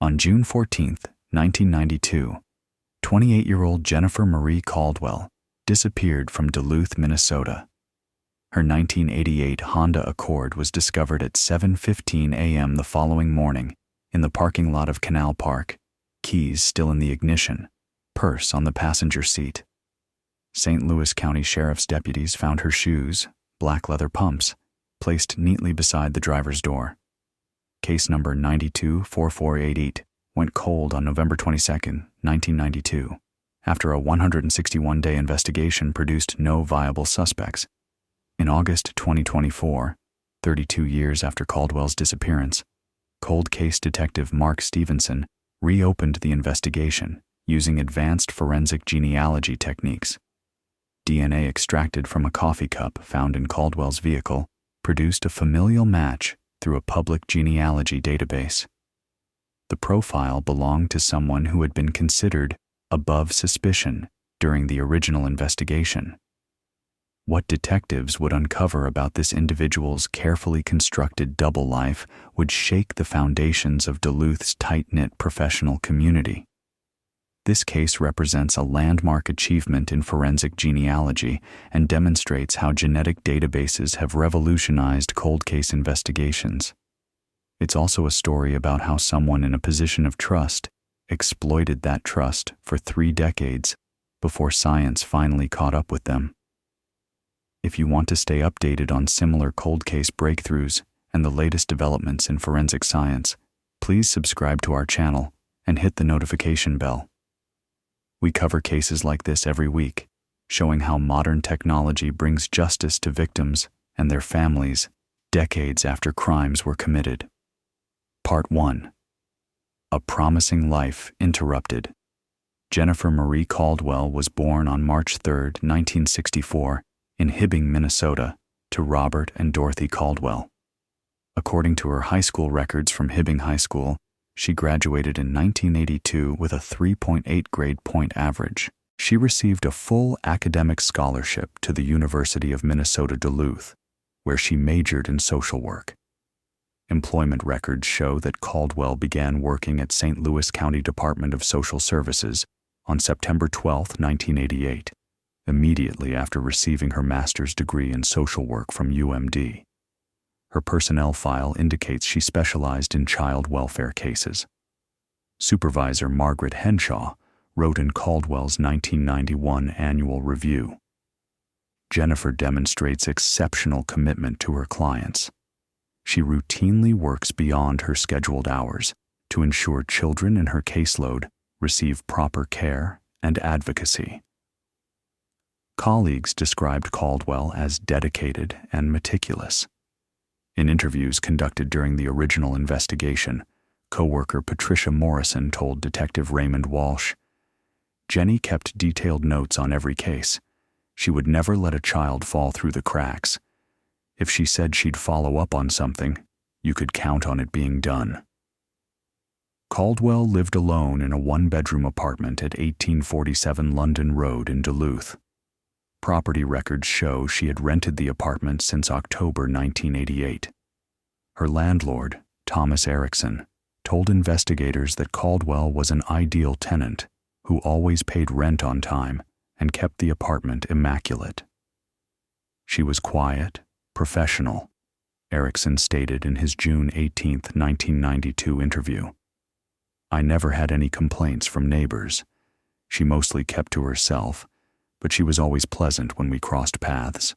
On June 14, 1992, 28-year-old Jennifer Marie Caldwell disappeared from Duluth, Minnesota. Her 1988 Honda Accord was discovered at 7:15 a.m. the following morning in the parking lot of Canal Park, keys still in the ignition, purse on the passenger seat. St. Louis County Sheriff's deputies found her shoes, black leather pumps, placed neatly beside the driver's door. Case number 924488 went cold on November 22, 1992, after a 161-day investigation produced no viable suspects. In August 2024, 32 years after Caldwell's disappearance, cold case detective Mark Stevenson reopened the investigation using advanced forensic genealogy techniques. DNA extracted from a coffee cup found in Caldwell's vehicle produced a familial match through a public genealogy database. The profile belonged to someone who had been considered above suspicion during the original investigation. What detectives would uncover about this individual's carefully constructed double life would shake the foundations of Duluth's tight-knit professional community. This case represents a landmark achievement in forensic genealogy and demonstrates how genetic databases have revolutionized cold case investigations. It's also a story about how someone in a position of trust exploited that trust for 3 decades before science finally caught up with them. If you want to stay updated on similar cold case breakthroughs and the latest developments in forensic science, please subscribe to our channel and hit the notification bell. We cover cases like this every week, showing how modern technology brings justice to victims and their families decades after crimes were committed. Part 1. A Promising Life Interrupted. Jennifer Marie Caldwell was born on March 3, 1964, in Hibbing, Minnesota, to Robert and Dorothy Caldwell. According to her high school records from Hibbing High School, she graduated in 1982 with a 3.8 grade point average. She received a full academic scholarship to the University of Minnesota Duluth, where she majored in social work. Employment records show that Caldwell began working at St. Louis County Department of Social Services on September 12, 1988, immediately after receiving her master's degree in social work from UMD. Her personnel file indicates she specialized in child welfare cases. Supervisor Margaret Henshaw wrote in Caldwell's 1991 annual review, "Jennifer demonstrates exceptional commitment to her clients. She routinely works beyond her scheduled hours to ensure children in her caseload receive proper care and advocacy." Colleagues described Caldwell as dedicated and meticulous. In interviews conducted during the original investigation, coworker Patricia Morrison told Detective Raymond Walsh, "Jenny kept detailed notes on every case. She would never let a child fall through the cracks. If she said she'd follow up on something, you could count on it being done." Caldwell lived alone in a 1-bedroom apartment at 1847 London Road in Duluth. Property records show she had rented the apartment since October 1988. Her landlord, Thomas Erickson, told investigators that Caldwell was an ideal tenant who always paid rent on time and kept the apartment immaculate. She was quiet, professional, Erickson stated in his June 18, 1992 interview. "I never had any complaints from neighbors. She mostly kept to herself, but she was always pleasant when we crossed paths."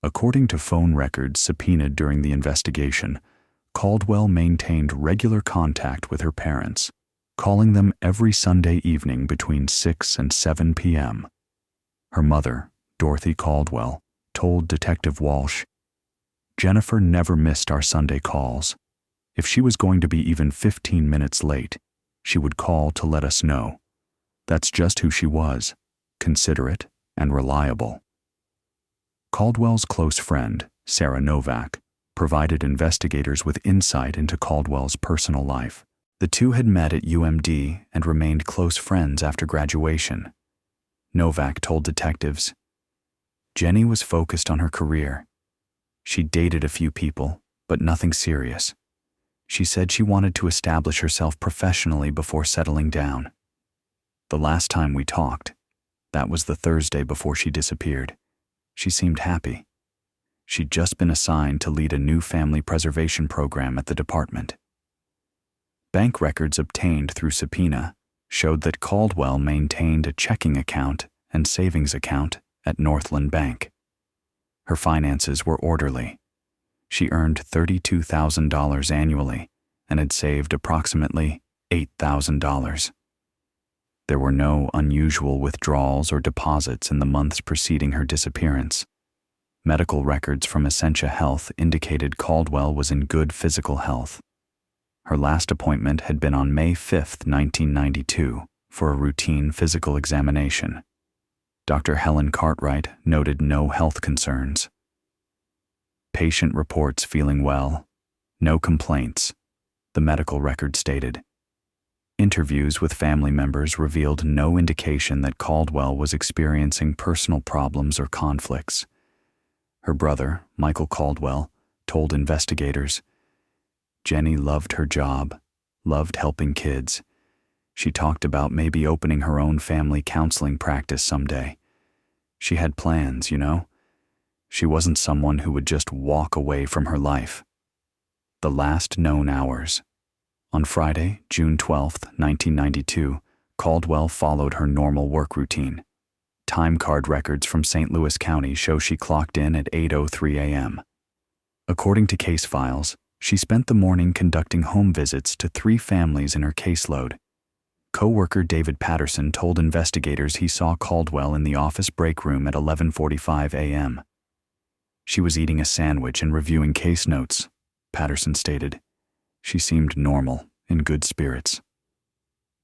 According to phone records subpoenaed during the investigation, Caldwell maintained regular contact with her parents, calling them every Sunday evening between 6 and 7 p.m. Her mother, Dorothy Caldwell, told Detective Walsh, "Jennifer never missed our Sunday calls. If she was going to be even 15 minutes late, she would call to let us know. That's just who she was, considerate and reliable." Caldwell's close friend, Sarah Novak, provided investigators with insight into Caldwell's personal life. The two had met at UMD and remained close friends after graduation. Novak told detectives, "Jenny was focused on her career. She dated a few people, but nothing serious. She said she wanted to establish herself professionally before settling down. The last time we talked, that was the Thursday before she disappeared, she seemed happy. She'd just been assigned to lead a new family preservation program at the department. Bank records obtained through subpoena showed that Caldwell maintained a checking account and savings account at Northland Bank. Her finances were orderly. She earned $32,000 annually and had saved approximately $8,000. There were no unusual withdrawals or deposits in the months preceding her disappearance. Medical records from Essentia Health indicated Caldwell was in good physical health. Her last appointment had been on May 5, 1992, for a routine physical examination. Dr. Helen Cartwright noted no health concerns. Patient reports feeling well, no complaints, the medical record stated. Interviews with family members revealed no indication that Caldwell was experiencing personal problems or conflicts. Her brother, Michael Caldwell, told investigators, "Jenny loved her job, loved helping kids. She talked about maybe opening her own family counseling practice someday. She had plans, you know. She wasn't someone who would just walk away from her life." The last known hours. On Friday, June 12, 1992, Caldwell followed her normal work routine. Time card records from St. Louis County show she clocked in at 8:03 a.m. According to case files, she spent the morning conducting home visits to 3 families in her caseload. Co-worker David Patterson told investigators he saw Caldwell in the office break room at 11:45 a.m. She was eating a sandwich and reviewing case notes, Patterson stated. She seemed normal, in good spirits.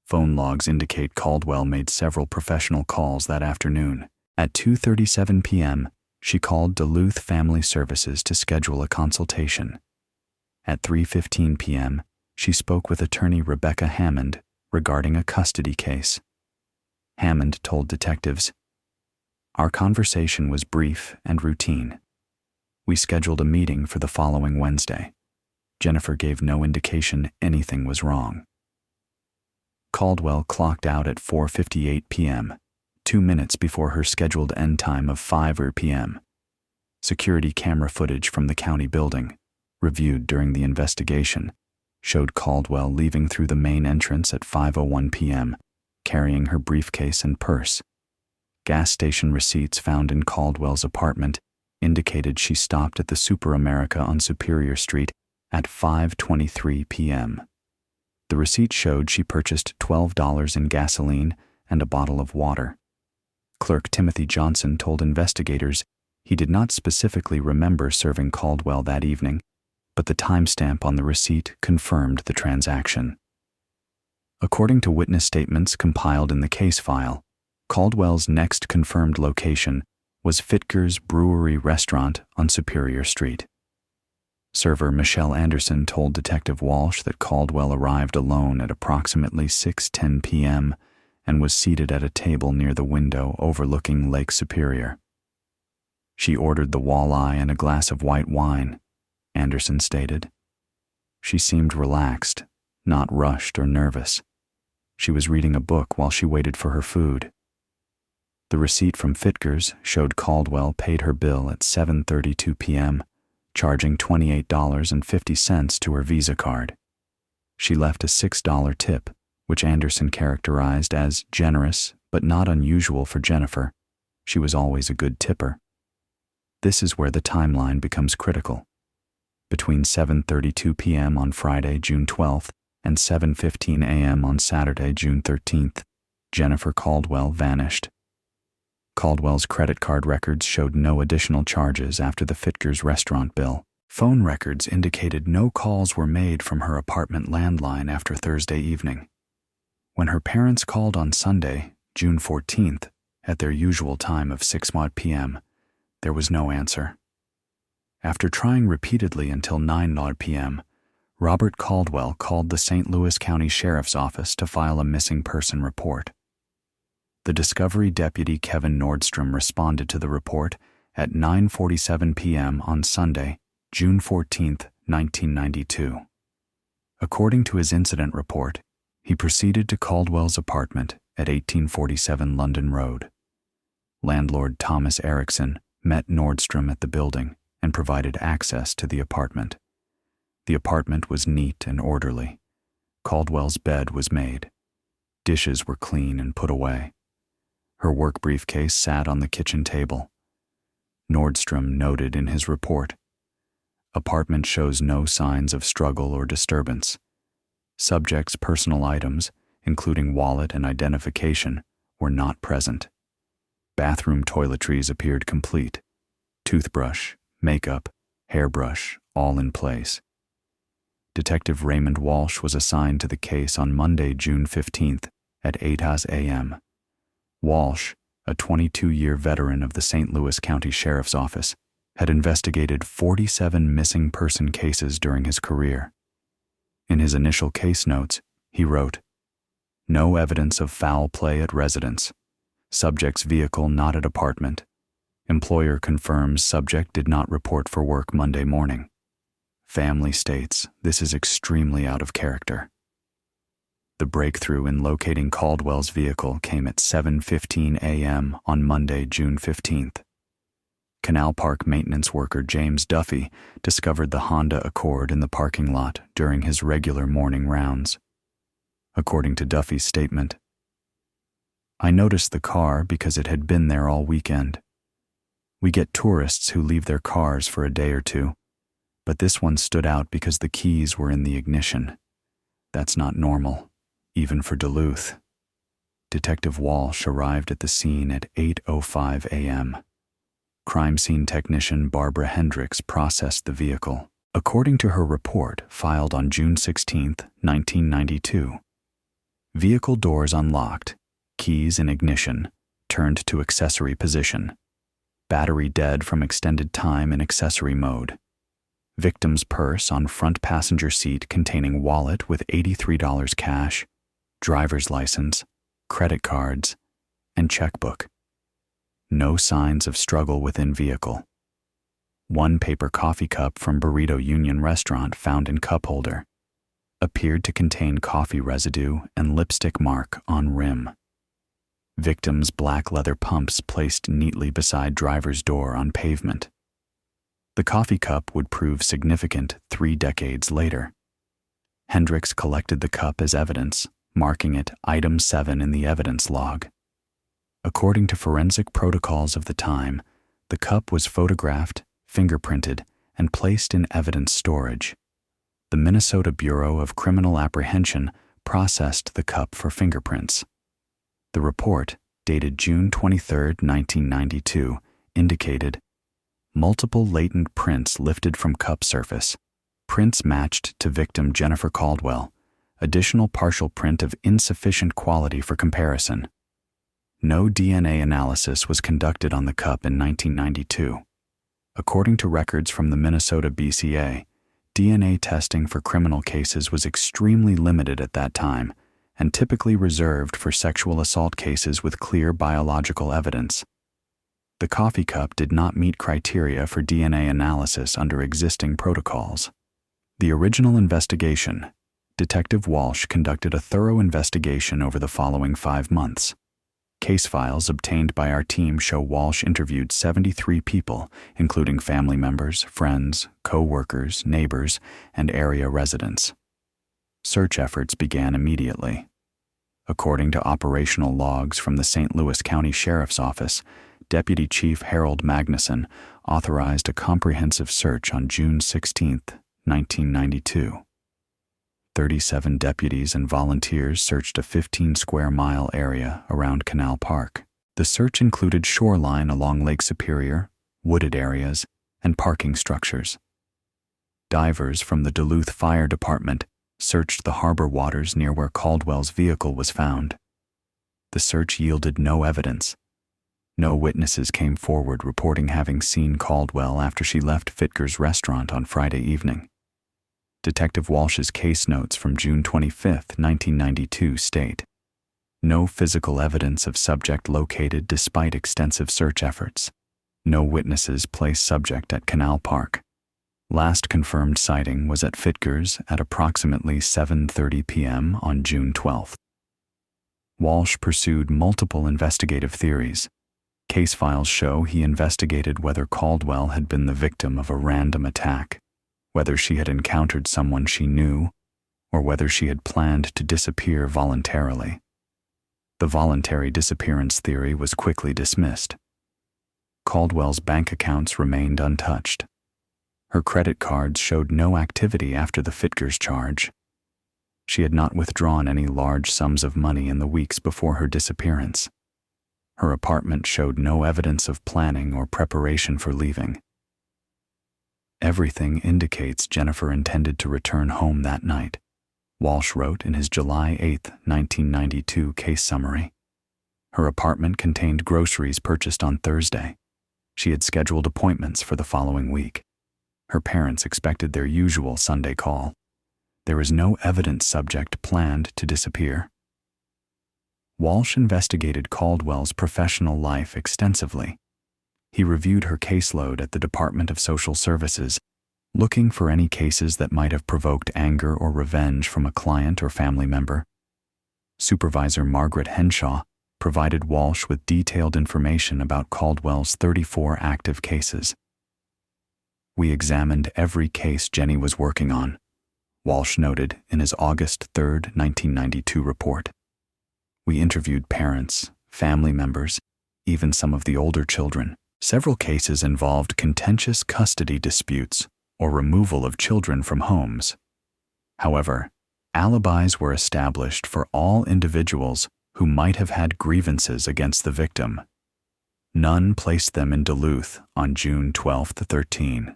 Phone logs indicate Caldwell made several professional calls that afternoon. At 2:37 p.m., she called Duluth Family Services to schedule a consultation. At 3:15 p.m., she spoke with attorney Rebecca Hammond regarding a custody case. Hammond told detectives, "Our conversation was brief and routine. We scheduled a meeting for the following Wednesday. Jennifer gave no indication anything was wrong." Caldwell clocked out at 4:58 p.m., 2 minutes before her scheduled end time of 5 p.m. Security camera footage from the county building, reviewed during the investigation, showed Caldwell leaving through the main entrance at 5:01 p.m., carrying her briefcase and purse. Gas station receipts found in Caldwell's apartment indicated she stopped at the Super America on Superior Street at 5:23 p.m. The receipt showed she purchased $12 in gasoline and a bottle of water. Clerk Timothy Johnson told investigators he did not specifically remember serving Caldwell that evening, but the timestamp on the receipt confirmed the transaction. According to witness statements compiled in the case file, Caldwell's next confirmed location was Fitger's Brewery Restaurant on Superior Street. Server Michelle Anderson told Detective Walsh that Caldwell arrived alone at approximately 6:10 p.m. and was seated at a table near the window overlooking Lake Superior. She ordered the walleye and a glass of white wine, Anderson stated. She seemed relaxed, not rushed or nervous. She was reading a book while she waited for her food. The receipt from Fitger's showed Caldwell paid her bill at 7:32 p.m., charging $28.50 to her Visa card. She left a $6 tip, which Anderson characterized as generous but not unusual for Jennifer. She was always a good tipper. This is where the timeline becomes critical. Between 7:32 p.m. on Friday, June 12th, and 7:15 a.m. on Saturday, June 13th, Jennifer Caldwell vanished. Caldwell's credit card records showed no additional charges after the Fitger's restaurant bill. Phone records indicated no calls were made from her apartment landline after Thursday evening. When her parents called on Sunday, June 14th, at their usual time of 6 p.m., there was no answer. After trying repeatedly until 9 p.m., Robert Caldwell called the St. Louis County Sheriff's Office to file a missing person report. The Discovery Deputy Kevin Nordstrom responded to the report at 9:47 p.m. on Sunday, June 14, 1992. According to his incident report, he proceeded to Caldwell's apartment at 1847 London Road. Landlord Thomas Erickson met Nordstrom at the building and provided access to the apartment. The apartment was neat and orderly. Caldwell's bed was made. Dishes were clean and put away. Her work briefcase sat on the kitchen table. Nordstrom noted in his report, "Apartment shows no signs of struggle or disturbance. Subject's personal items, including wallet and identification, were not present. Bathroom toiletries appeared complete. Toothbrush, makeup, hairbrush, all in place." Detective Raymond Walsh was assigned to the case on Monday, June 15th at 8 a.m. Walsh, a 22-year veteran of the St. Louis County Sheriff's Office, had investigated 47 missing person cases during his career. In his initial case notes, he wrote, "No evidence of foul play at residence. Subject's vehicle not at apartment. Employer confirms subject did not report for work Monday morning. Family states this is extremely out of character." The breakthrough in locating Caldwell's vehicle came at 7:15 a.m. on Monday, June 15th. Canal Park maintenance worker James Duffy discovered the Honda Accord in the parking lot during his regular morning rounds. According to Duffy's statement, "I noticed the car because it had been there all weekend. We get tourists who leave their cars for a day or two, but this one stood out because the keys were in the ignition. That's not normal, even for Duluth." Detective Walsh arrived at the scene at 8:05 a.m. Crime scene technician Barbara Hendricks processed the vehicle. According to her report filed on June 16, 1992, vehicle doors unlocked, keys in ignition, turned to accessory position, battery dead from extended time in accessory mode, victim's purse on front passenger seat containing wallet with $83 cash, driver's license, credit cards, and checkbook. No signs of struggle within vehicle. One paper coffee cup from Burrito Union restaurant found in cup holder appeared to contain coffee residue and lipstick mark on rim. Victim's black leather pumps placed neatly beside driver's door on pavement. The coffee cup would prove significant 3 decades later. Hendricks collected the cup as evidence, marking it Item 7 in the evidence log. According to forensic protocols of the time, the cup was photographed, fingerprinted, and placed in evidence storage. The Minnesota Bureau of Criminal Apprehension processed the cup for fingerprints. The report, dated June 23, 1992, indicated multiple latent prints lifted from cup surface, prints matched to victim Jennifer Caldwell, additional partial print of insufficient quality for comparison. No DNA analysis was conducted on the cup in 1992. According to records from the Minnesota BCA, DNA testing for criminal cases was extremely limited at that time and typically reserved for sexual assault cases with clear biological evidence. The coffee cup did not meet criteria for DNA analysis under existing protocols. The original investigation, Detective Walsh conducted a thorough investigation over the following 5 months. Case files obtained by our team show Walsh interviewed 73 people, including family members, friends, co-workers, neighbors, and area residents. Search efforts began immediately. According to operational logs from the St. Louis County Sheriff's Office, Deputy Chief Harold Magnuson authorized a comprehensive search on June 16, 1992. 37 deputies and volunteers searched a 15-square-mile area around Canal Park. The search included shoreline along Lake Superior, wooded areas, and parking structures. Divers from the Duluth Fire Department searched the harbor waters near where Caldwell's vehicle was found. The search yielded no evidence. No witnesses came forward reporting having seen Caldwell after she left Fitger's restaurant on Friday evening. Detective Walsh's case notes from June 25, 1992 state, "No physical evidence of subject located despite extensive search efforts. No witnesses place subject at Canal Park. Last confirmed sighting was at Fitger's at approximately 7:30 p.m. on June 12th. Walsh pursued multiple investigative theories. Case files show he investigated whether Caldwell had been the victim of a random attack, whether she had encountered someone she knew, or whether she had planned to disappear voluntarily. The voluntary disappearance theory was quickly dismissed. Caldwell's bank accounts remained untouched. Her credit cards showed no activity after the Fitger's charge. She had not withdrawn any large sums of money in the weeks before her disappearance. Her apartment showed no evidence of planning or preparation for leaving. Everything indicates Jennifer intended to return home that night, Walsh wrote in his July 8, 1992 case summary. Her apartment contained groceries purchased on Thursday. She had scheduled appointments for the following week. Her parents expected their usual Sunday call. There was no evidence subject planned to disappear. Walsh investigated Caldwell's professional life extensively. He reviewed her caseload at the Department of Social Services, looking for any cases that might have provoked anger or revenge from a client or family member. Supervisor Margaret Henshaw provided Walsh with detailed information about Caldwell's 34 active cases. "We examined every case Jenny was working on," Walsh noted in his August 3, 1992 report. "We interviewed parents, family members, even some of the older children. Several cases involved contentious custody disputes or removal of children from homes. However, alibis were established for all individuals who might have had grievances against the victim. None placed them in Duluth on June 12-13.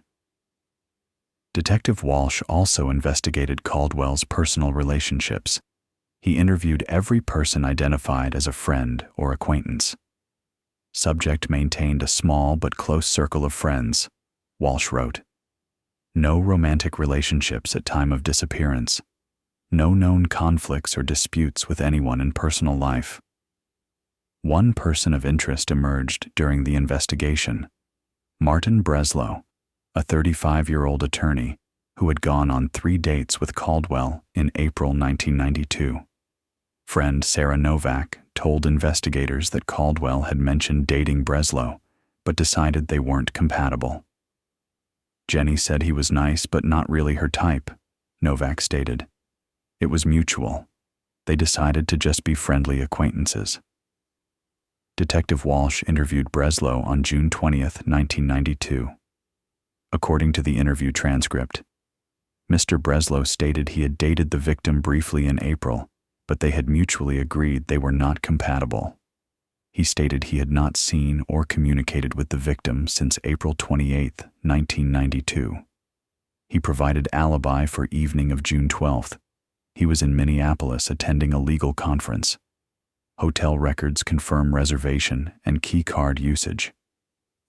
Detective Walsh also investigated Caldwell's personal relationships. He interviewed every person identified as a friend or acquaintance. Subject maintained a small but close circle of friends, Walsh wrote. No romantic relationships at time of disappearance. No known conflicts or disputes with anyone in personal life. One person of interest emerged during the investigation, Martin Breslow, a 35-year-old attorney who had gone on 3 dates with Caldwell in April 1992. Friend Sarah Novak told investigators that Caldwell had mentioned dating Breslow, but decided they weren't compatible. Jenny said he was nice but not really her type, Novak stated. It was mutual. They decided to just be friendly acquaintances. Detective Walsh interviewed Breslow on June 20, 1992. According to the interview transcript, Mr. Breslow stated he had dated the victim briefly in April, but they had mutually agreed they were not compatible. He stated he had not seen or communicated with the victim since April 28, 1992. He provided alibi for evening of June 12th. He was in Minneapolis attending a legal conference. Hotel records confirm reservation and key card usage.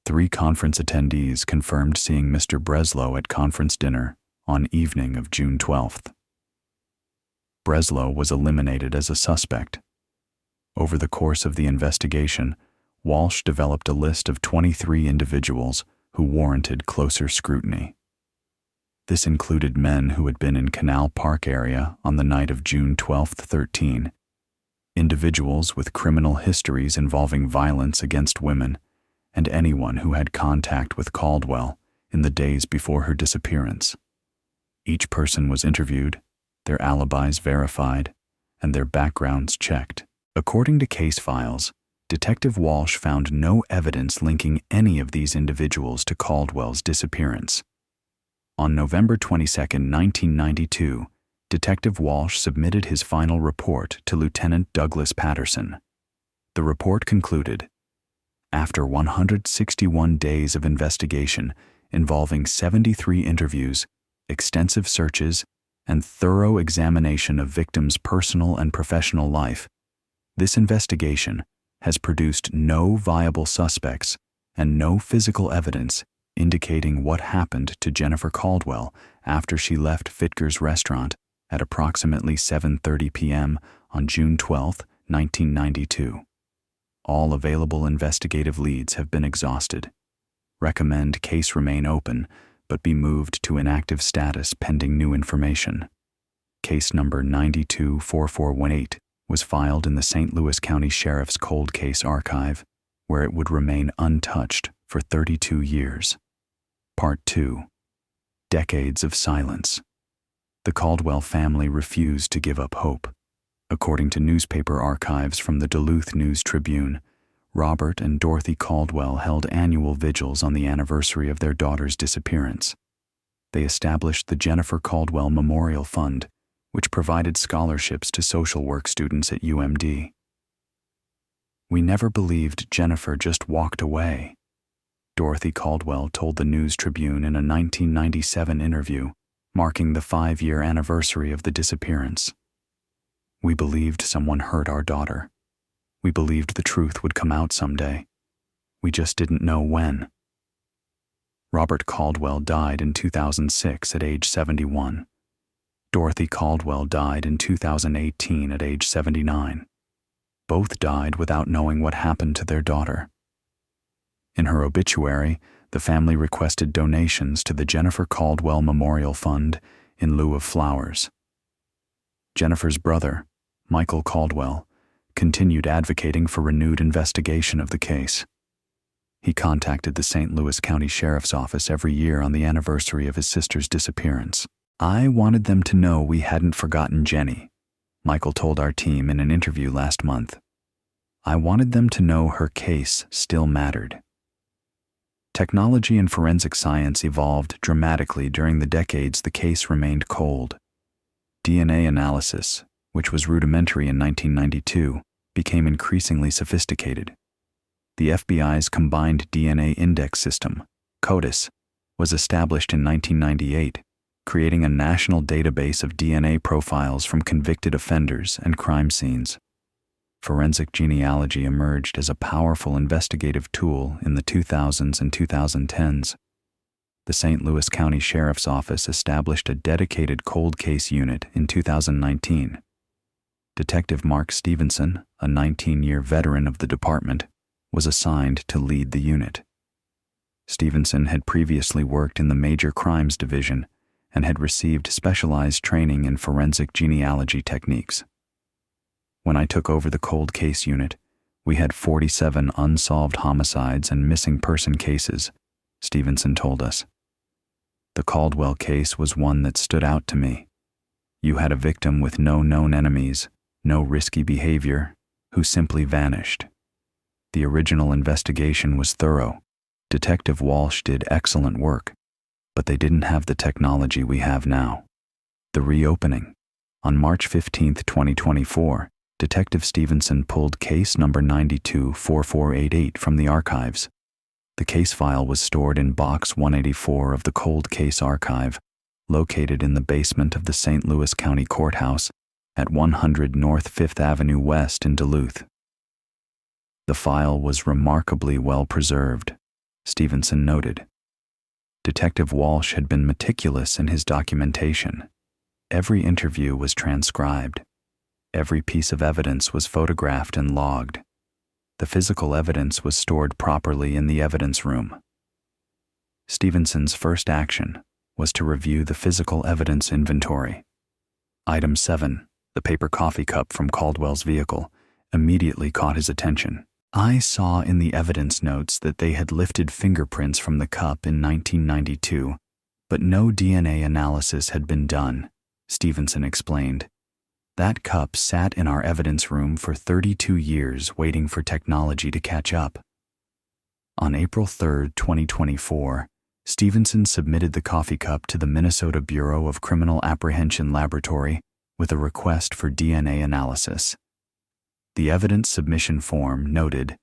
3 conference attendees confirmed seeing Mr. Breslow at conference dinner on evening of June 12th. Breslow was eliminated as a suspect. Over the course of the investigation, Walsh developed a list of 23 individuals who warranted closer scrutiny. This included men who had been in Canal Park area on the night of June 12-13, individuals with criminal histories involving violence against women, and anyone who had contact with Caldwell in the days before her disappearance. Each person was interviewed, their alibis verified, and their backgrounds checked. According to case files, Detective Walsh found no evidence linking any of these individuals to Caldwell's disappearance. On November 22, 1992, Detective Walsh submitted his final report to Lieutenant Douglas Patterson. The report concluded, after 161 days of investigation involving 73 interviews, extensive searches, and thorough examination of victims' personal and professional life, this investigation has produced no viable suspects and no physical evidence indicating what happened to Jennifer Caldwell after she left Fitger's restaurant at approximately 7:30 p.m. on June 12, 1992. All available investigative leads have been exhausted. Recommend case remain open, but be moved to inactive status pending new information. Case number 924418 was filed in the St. Louis County Sheriff's Cold Case Archive, where it would remain untouched for 32 years. Part 2. Decades of silence. The Caldwell family refused to give up hope. According to newspaper archives from the Duluth News-Tribune, Robert and Dorothy Caldwell held annual vigils on the anniversary of their daughter's disappearance. They established the Jennifer Caldwell Memorial Fund, which provided scholarships to social work students at UMD. "We never believed Jennifer just walked away," Dorothy Caldwell told the News-Tribune in a 1997 interview, marking the 5-year anniversary of the disappearance. "We believed someone hurt our daughter. We believed the truth would come out someday. We just didn't know when." Robert Caldwell died in 2006 at age 71. Dorothy Caldwell died in 2018 at age 79. Both died without knowing what happened to their daughter. In her obituary, the family requested donations to the Jennifer Caldwell Memorial Fund in lieu of flowers. Jennifer's brother, Michael Caldwell, continued advocating for renewed investigation of the case. He contacted the St. Louis County Sheriff's Office every year on the anniversary of his sister's disappearance. "I wanted them to know we hadn't forgotten Jenny," Michael told our team in an interview last month. "I wanted them to know her case still mattered." Technology and forensic science evolved dramatically during the decades the case remained cold. DNA analysis, which was rudimentary in 1992, became increasingly sophisticated. The FBI's Combined DNA Index System, CODIS, was established in 1998, creating a national database of DNA profiles from convicted offenders and crime scenes. Forensic genealogy emerged as a powerful investigative tool in the 2000s and 2010s. The St. Louis County Sheriff's Office established a dedicated cold case unit in 2019. Detective Mark Stevenson, a 19-year veteran of the department, was assigned to lead the unit. Stevenson had previously worked in the Major Crimes Division and had received specialized training in forensic genealogy techniques. "When I took over the cold case unit, we had 47 unsolved homicides and missing person cases," Stevenson told us. "The Caldwell case was one that stood out to me. You had a victim with no known enemies, no risky behavior, who simply vanished. The original investigation was thorough. Detective Walsh did excellent work, but they didn't have the technology we have now." The reopening. On March 15, 2024, Detective Stevenson pulled case number 924488 from the archives. The case file was stored in Box 184 of the Cold Case Archive, located in the basement of the St. Louis County Courthouse at 100 North 5th Avenue West in Duluth. The file was remarkably well preserved, Stevenson noted. Detective Walsh had been meticulous in his documentation. Every interview was transcribed. Every piece of evidence was photographed and logged. The physical evidence was stored properly in the evidence room. Stevenson's first action was to review the physical evidence inventory. Item 7, the paper coffee cup from Caldwell's vehicle, immediately caught his attention. "I saw in the evidence notes that they had lifted fingerprints from the cup in 1992, but no DNA analysis had been done," Stevenson explained. "That cup sat in our evidence room for 32 years waiting for technology to catch up." On April 3, 2024, Stevenson submitted the coffee cup to the Minnesota Bureau of Criminal Apprehension Laboratory with a request for DNA analysis. The evidence submission form noted,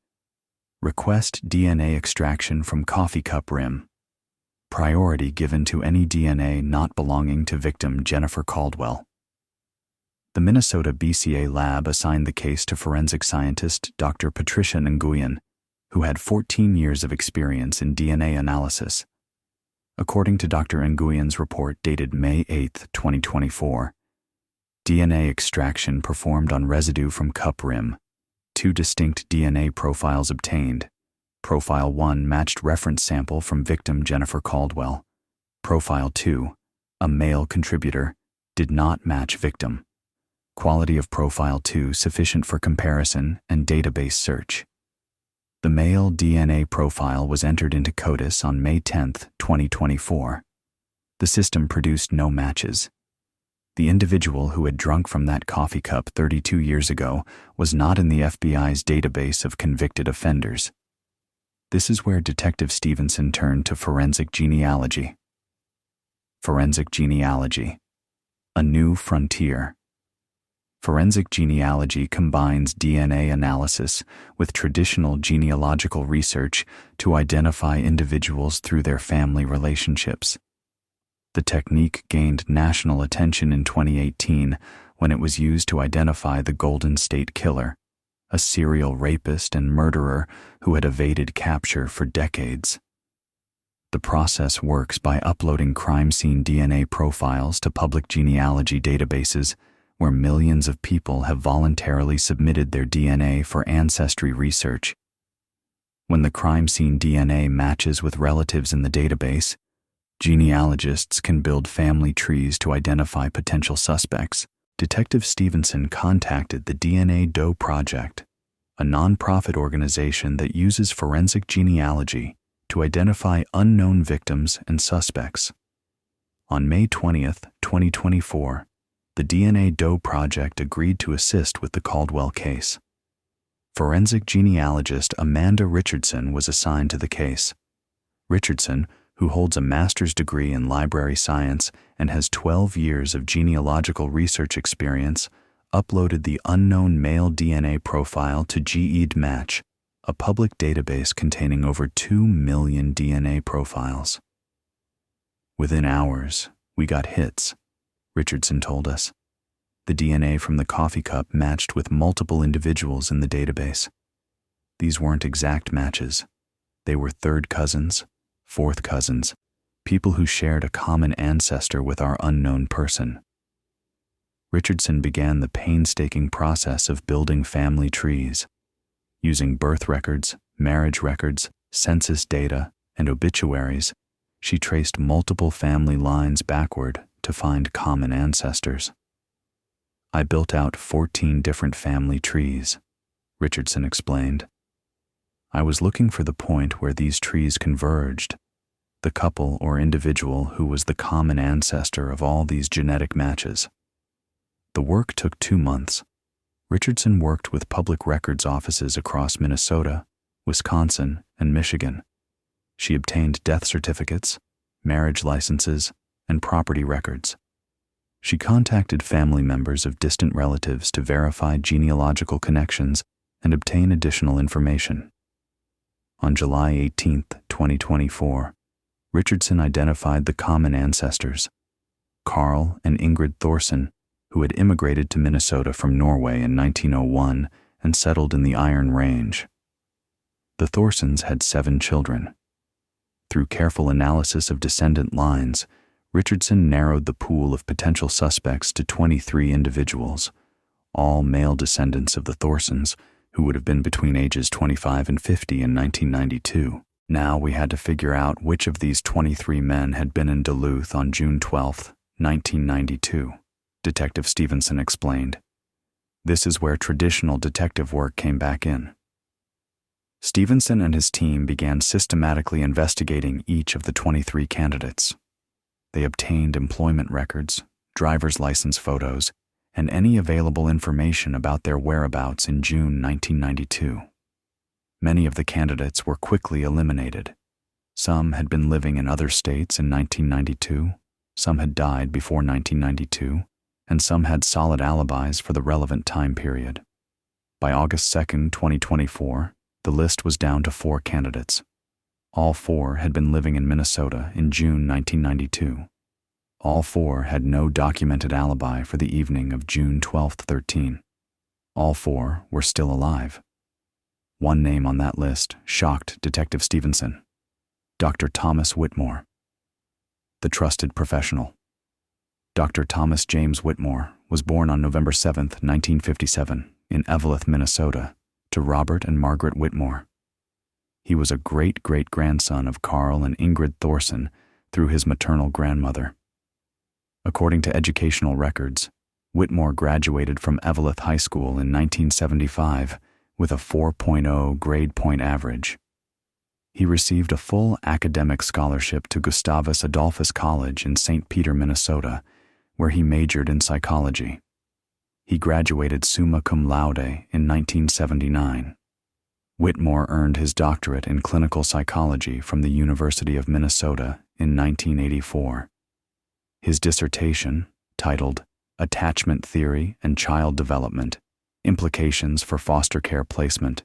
"Request DNA extraction from coffee cup rim. Priority given to any DNA not belonging to victim Jennifer Caldwell." The Minnesota BCA lab assigned the case to forensic scientist Dr. Patricia Nguyen, who had 14 years of experience in DNA analysis. According to Dr. Nguyen's report dated May 8, 2024, DNA extraction performed on residue from cup rim. 2 distinct DNA profiles obtained. Profile 1 matched reference sample from victim Jennifer Caldwell. Profile 2, a male contributor, did not match victim. Quality of Profile 2 sufficient for comparison and database search. The male DNA profile was entered into CODIS on May 10, 2024. The system produced no matches. The individual who had drunk from that coffee cup 32 years ago was not in the FBI's database of convicted offenders. This is where Detective Stevenson turned to forensic genealogy. Forensic genealogy, a new frontier. Forensic genealogy combines DNA analysis with traditional genealogical research to identify individuals through their family relationships. The technique gained national attention in 2018 when it was used to identify the Golden State Killer, a serial rapist and murderer who had evaded capture for decades. The process works by uploading crime scene DNA profiles to public genealogy databases where millions of people have voluntarily submitted their DNA for ancestry research. When the crime scene DNA matches with relatives in the database, genealogists can build family trees to identify potential suspects. Detective Stevenson contacted the DNA Doe Project, a nonprofit organization that uses forensic genealogy to identify unknown victims and suspects. On May 20, 2024, the DNA Doe Project agreed to assist with the Caldwell case. Forensic genealogist Amanda Richardson was assigned to the case. Richardson, who holds a master's degree in library science and has 12 years of genealogical research experience, uploaded the unknown male DNA profile to GEDmatch, a public database containing over 2 million DNA profiles. Within hours, we got hits, Richardson told us. The DNA from the coffee cup matched with multiple individuals in the database. These weren't exact matches. They were third cousins, fourth cousins, people who shared a common ancestor with our unknown person. Richardson began the painstaking process of building family trees. Using birth records, marriage records, census data, and obituaries, she traced multiple family lines backward to find common ancestors. I built out 14 different family trees, Richardson explained. I was looking for the point where these trees converged, the couple or individual who was the common ancestor of all these genetic matches. The work took 2 months. Richardson worked with public records offices across Minnesota, Wisconsin, and Michigan. She obtained death certificates, marriage licenses, and property records. She contacted family members of distant relatives to verify genealogical connections and obtain additional information. On July 18, 2024, Richardson identified the common ancestors, Carl and Ingrid Thorson, who had immigrated to Minnesota from Norway in 1901 and settled in the Iron Range. The Thorsons had 7 children. Through careful analysis of descendant lines, Richardson narrowed the pool of potential suspects to 23 individuals, all male descendants of the Thorsons, who would have been between ages 25 and 50 in 1992. Now we had to figure out which of these 23 men had been in Duluth on June 12, 1992, Detective Stevenson explained. This is where traditional detective work came back in. Stevenson and his team began systematically investigating each of the 23 candidates. They obtained employment records, driver's license photos, and any available information about their whereabouts in June 1992. Many of the candidates were quickly eliminated. Some had been living in other states in 1992, some had died before 1992, and some had solid alibis for the relevant time period. By August 2, 2024, the list was down to 4 candidates. All 4 had been living in Minnesota in June 1992. All 4 had no documented alibi for the evening of June 12-13. All 4 were still alive. One name on that list shocked Detective Stevenson: Dr. Thomas Whitmore. The trusted professional. Dr. Thomas James Whitmore was born on November 7, 1957, in Eveleth, Minnesota, to Robert and Margaret Whitmore. He was a great-great-grandson of Carl and Ingrid Thorson, through his maternal grandmother. According to educational records, Whitmore graduated from Eveleth High School in 1975 with a 4.0 grade point average. He received a full academic scholarship to Gustavus Adolphus College in St. Peter, Minnesota, where he majored in psychology. He graduated summa cum laude in 1979. Whitmore earned his doctorate in clinical psychology from the University of Minnesota in 1984. His dissertation, titled Attachment Theory and Child Development: Implications for Foster Care Placement,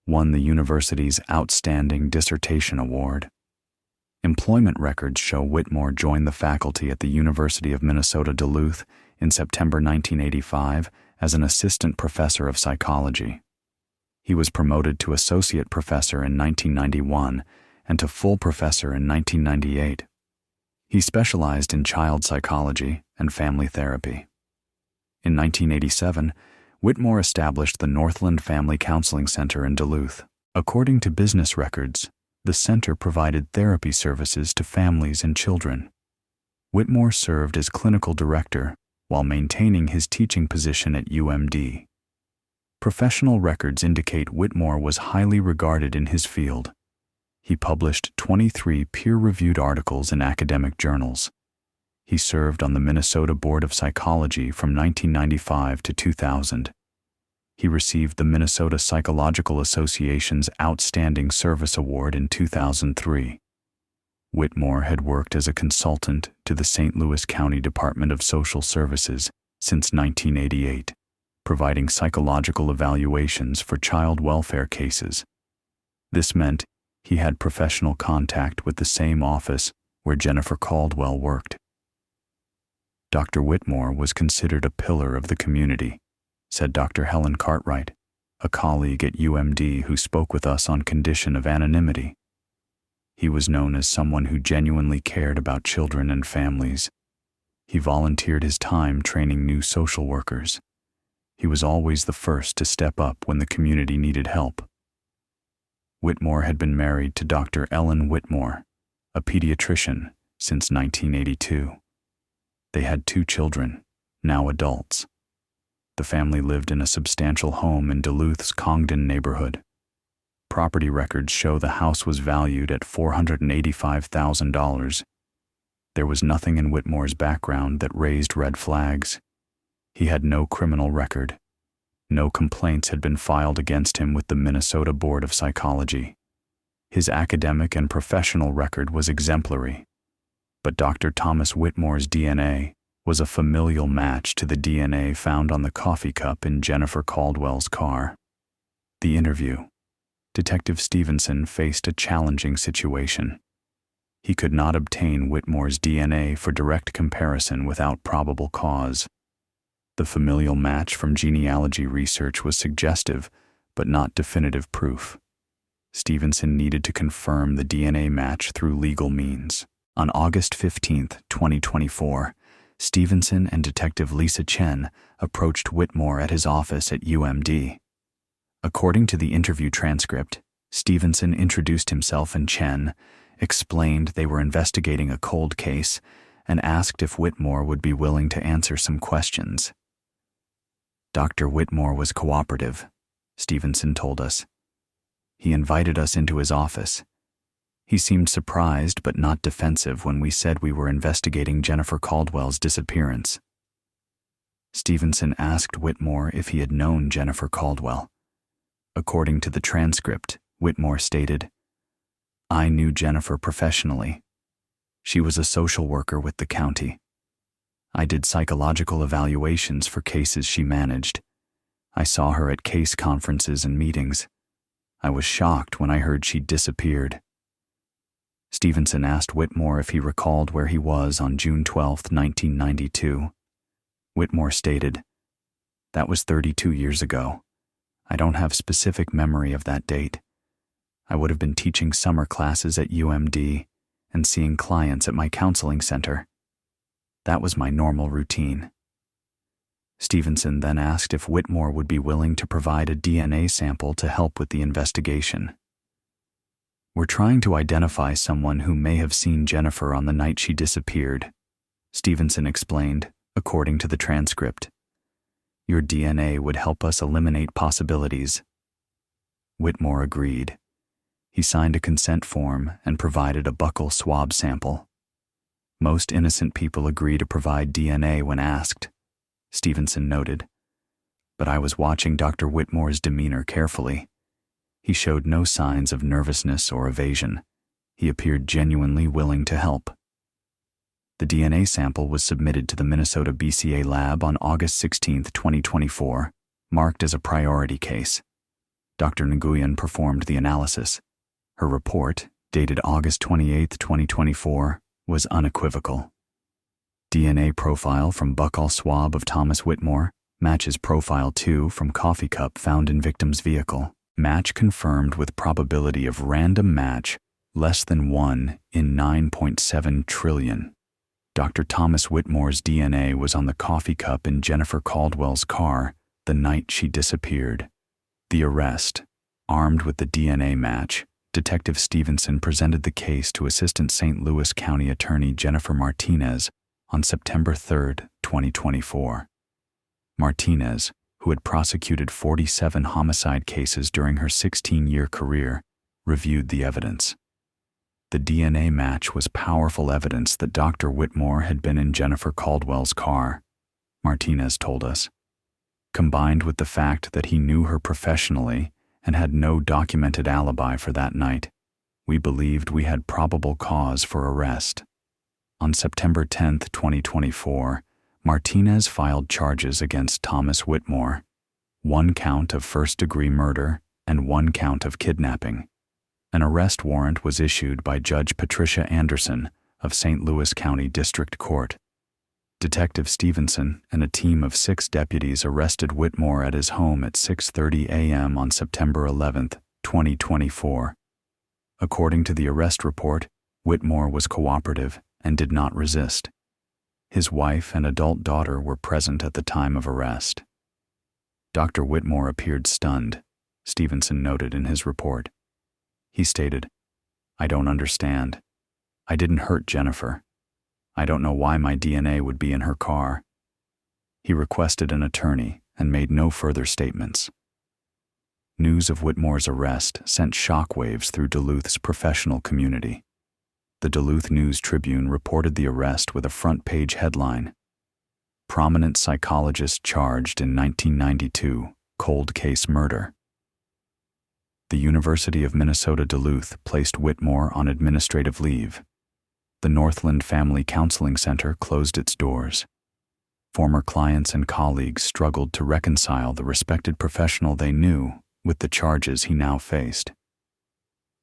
won the university's Outstanding Dissertation Award. Employment records show Whitmore joined the faculty at the University of Minnesota Duluth in September 1985 as an assistant professor of psychology. He was promoted to associate professor in 1991 and to full professor in 1998. He specialized in child psychology and family therapy. In 1987, Whitmore established the Northland Family Counseling Center in Duluth. According to business records, the center provided therapy services to families and children. Whitmore served as clinical director while maintaining his teaching position at UMD. Professional records indicate Whitmore was highly regarded in his field. He published 23 peer-reviewed articles in academic journals. He served on the Minnesota Board of Psychology from 1995 to 2000. He received the Minnesota Psychological Association's Outstanding Service Award in 2003. Whitmore had worked as a consultant to the St. Louis County Department of Social Services since 1988, providing psychological evaluations for child welfare cases. This meant he had professional contact with the same office where Jennifer Caldwell worked. Dr. Whitmore was considered a pillar of the community, said Dr. Helen Cartwright, a colleague at UMD who spoke with us on condition of anonymity. He was known as someone who genuinely cared about children and families. He volunteered his time training new social workers. He was always the first to step up when the community needed help. Whitmore had been married to Dr. Ellen Whitmore, a pediatrician, since 1982. They had 2 children, now adults. The family lived in a substantial home in Duluth's Congdon neighborhood. Property records show the house was valued at $485,000. There was nothing in Whitmore's background that raised red flags. He had no criminal record. No complaints had been filed against him with the Minnesota Board of Psychology. His academic and professional record was exemplary. But Dr. Thomas Whitmore's DNA was a familial match to the DNA found on the coffee cup in Jennifer Caldwell's car. The interview. Detective Stevenson faced a challenging situation. He could not obtain Whitmore's DNA for direct comparison without probable cause. The familial match from genealogy research was suggestive, but not definitive proof. Stevenson needed to confirm the DNA match through legal means. On August 15, 2024, Stevenson and Detective Lisa Chen approached Whitmore at his office at UMD. According to the interview transcript, Stevenson introduced himself and Chen, explained they were investigating a cold case, and asked if Whitmore would be willing to answer some questions. Dr. Whitmore was cooperative, Stevenson told us. He invited us into his office. He seemed surprised but not defensive when we said we were investigating Jennifer Caldwell's disappearance. Stevenson asked Whitmore if he had known Jennifer Caldwell. According to the transcript, Whitmore stated, "I knew Jennifer professionally. She was a social worker with the county. I did psychological evaluations for cases she managed. I saw her at case conferences and meetings. I was shocked when I heard she'd disappeared." Stevenson asked Whitmore if he recalled where he was on June 12, 1992. Whitmore stated, "That was 32 years ago. I don't have specific memory of that date. I would have been teaching summer classes at UMD and seeing clients at my counseling center. That was my normal routine." Stevenson then asked if Whitmore would be willing to provide a DNA sample to help with the investigation. "We're trying to identify someone who may have seen Jennifer on the night she disappeared," Stevenson explained, according to the transcript. "Your DNA would help us eliminate possibilities." Whitmore agreed. He signed a consent form and provided a buccal swab sample. "Most innocent people agree to provide DNA when asked," Stevenson noted. "But I was watching Dr. Whitmore's demeanor carefully. He showed no signs of nervousness or evasion. He appeared genuinely willing to help." The DNA sample was submitted to the Minnesota BCA lab on August 16, 2024, marked as a priority case. Dr. Nguyen performed the analysis. Her report, dated August 28, 2024, was unequivocal. DNA profile from buccal swab of Thomas Whitmore matches profile 2 from coffee cup found in victim's vehicle. Match confirmed with probability of random match less than 1 in 9.7 trillion. Dr. Thomas Whitmore's DNA was on the coffee cup in Jennifer Caldwell's car the night she disappeared. The arrest. Armed with the DNA match, Detective Stevenson presented the case to Assistant St. Louis County Attorney Jennifer Martinez on September 3, 2024. Martinez, who had prosecuted 47 homicide cases during her 16-year career, reviewed the evidence. The DNA match was powerful evidence that Dr. Whitmore had been in Jennifer Caldwell's car, Martinez told us. Combined with the fact that he knew her professionally and had no documented alibi for that night, we believed we had probable cause for arrest. On September 10, 2024, Martinez filed charges against Thomas Whitmore, 1 count of first-degree murder and 1 count of kidnapping. An arrest warrant was issued by Judge Patricia Anderson of St. Louis County District Court. Detective Stevenson and a team of 6 deputies arrested Whitmore at his home at 6:30 a.m. on September 11, 2024. According to the arrest report, Whitmore was cooperative and did not resist. His wife and adult daughter were present at the time of arrest. Dr. Whitmore appeared stunned, Stevenson noted in his report. He stated, "I don't understand. I didn't hurt Jennifer. I don't know why my DNA would be in her car." He requested an attorney and made no further statements. News of Whitmore's arrest sent shockwaves through Duluth's professional community. The Duluth News-Tribune reported the arrest with a front-page headline, "Prominent Psychologist Charged in 1992, Cold Case Murder." The University of Minnesota Duluth placed Whitmore on administrative leave. The Northland Family Counseling Center closed its doors. Former clients and colleagues struggled to reconcile the respected professional they knew with the charges he now faced.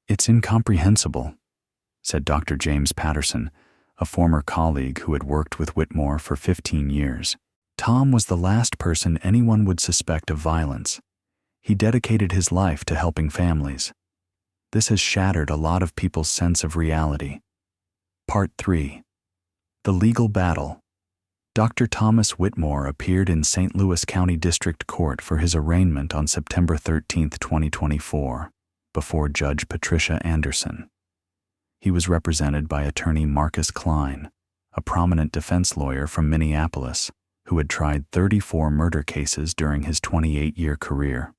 "It's incomprehensible," said Dr. James Patterson, a former colleague who had worked with Whitmore for 15 years. "Tom was the last person anyone would suspect of violence. He dedicated his life to helping families. This has shattered a lot of people's sense of reality." Part 3. The Legal Battle. Dr. Thomas Whitmore appeared in St. Louis County District Court for his arraignment on September 13, 2024, before Judge Patricia Anderson. He was represented by attorney Marcus Klein, a prominent defense lawyer from Minneapolis who had tried 34 murder cases during his 28-year career.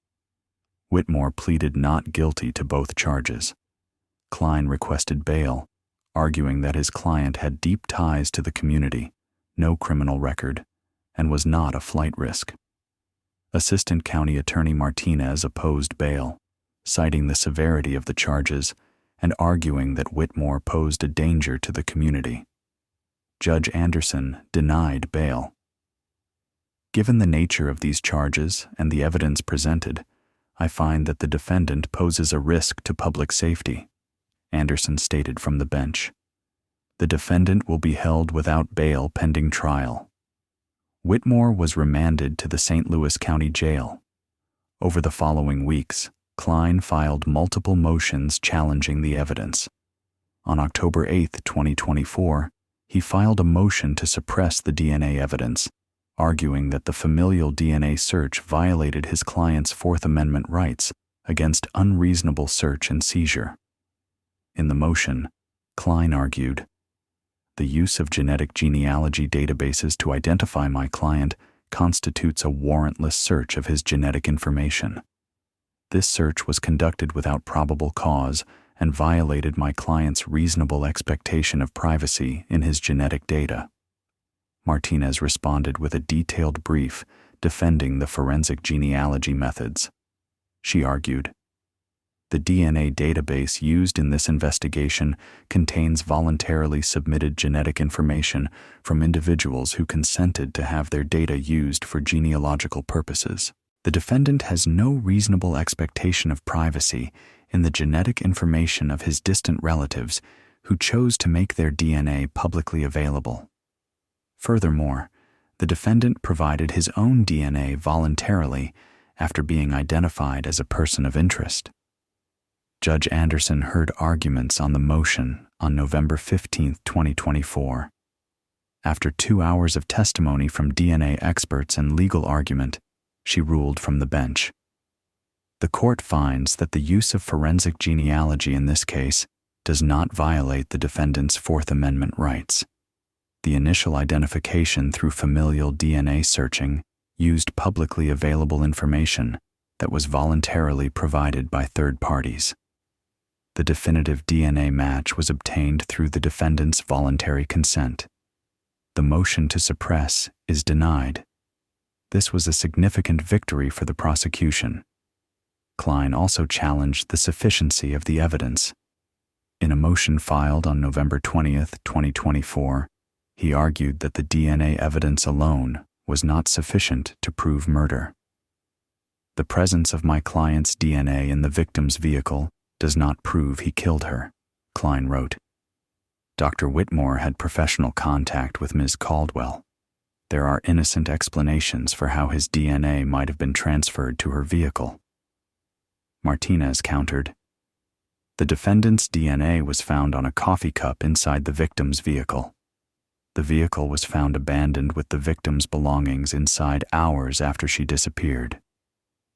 Whitmore pleaded not guilty to both charges. Klein requested bail, arguing that his client had deep ties to the community, no criminal record, and was not a flight risk. Assistant County Attorney Martinez opposed bail, citing the severity of the charges and arguing that Whitmore posed a danger to the community. Judge Anderson denied bail. Given the nature of these charges and the evidence presented, I find that the defendant poses a risk to public safety, Anderson stated from the bench. The defendant will be held without bail pending trial. Whitmore was remanded to the St. Louis County Jail. Over the following weeks, Klein filed multiple motions challenging the evidence. On October 8, 2024, he filed a motion to suppress the DNA evidence, arguing that the familial DNA search violated his client's Fourth Amendment rights against unreasonable search and seizure. In the motion, Klein argued, "The use of genetic genealogy databases to identify my client constitutes a warrantless search of his genetic information. This search was conducted without probable cause and violated my client's reasonable expectation of privacy in his genetic data." Martinez responded with a detailed brief defending the forensic genealogy methods. She argued, "The DNA database used in this investigation contains voluntarily submitted genetic information from individuals who consented to have their data used for genealogical purposes. The defendant has no reasonable expectation of privacy in the genetic information of his distant relatives who chose to make their DNA publicly available. Furthermore, the defendant provided his own DNA voluntarily after being identified as a person of interest." Judge Anderson heard arguments on the motion on November 15, 2024. After 2 hours of testimony from DNA experts and legal argument, she ruled from the bench. The court finds that the use of forensic genealogy in this case does not violate the defendant's Fourth Amendment rights. The initial identification through familial DNA searching used publicly available information that was voluntarily provided by third parties. The definitive DNA match was obtained through the defendant's voluntary consent. The motion to suppress is denied. This was a significant victory for the prosecution. Klein also challenged the sufficiency of the evidence. In a motion filed on November 20, 2024, he argued that the DNA evidence alone was not sufficient to prove murder. "The presence of my client's DNA in the victim's vehicle does not prove he killed her," Klein wrote. Dr. Whitmore had professional contact with Ms. Caldwell. There are innocent explanations for how his DNA might have been transferred to her vehicle. Martinez countered, "The defendant's DNA was found on a coffee cup inside the victim's vehicle. The vehicle was found abandoned with the victim's belongings inside hours after she disappeared.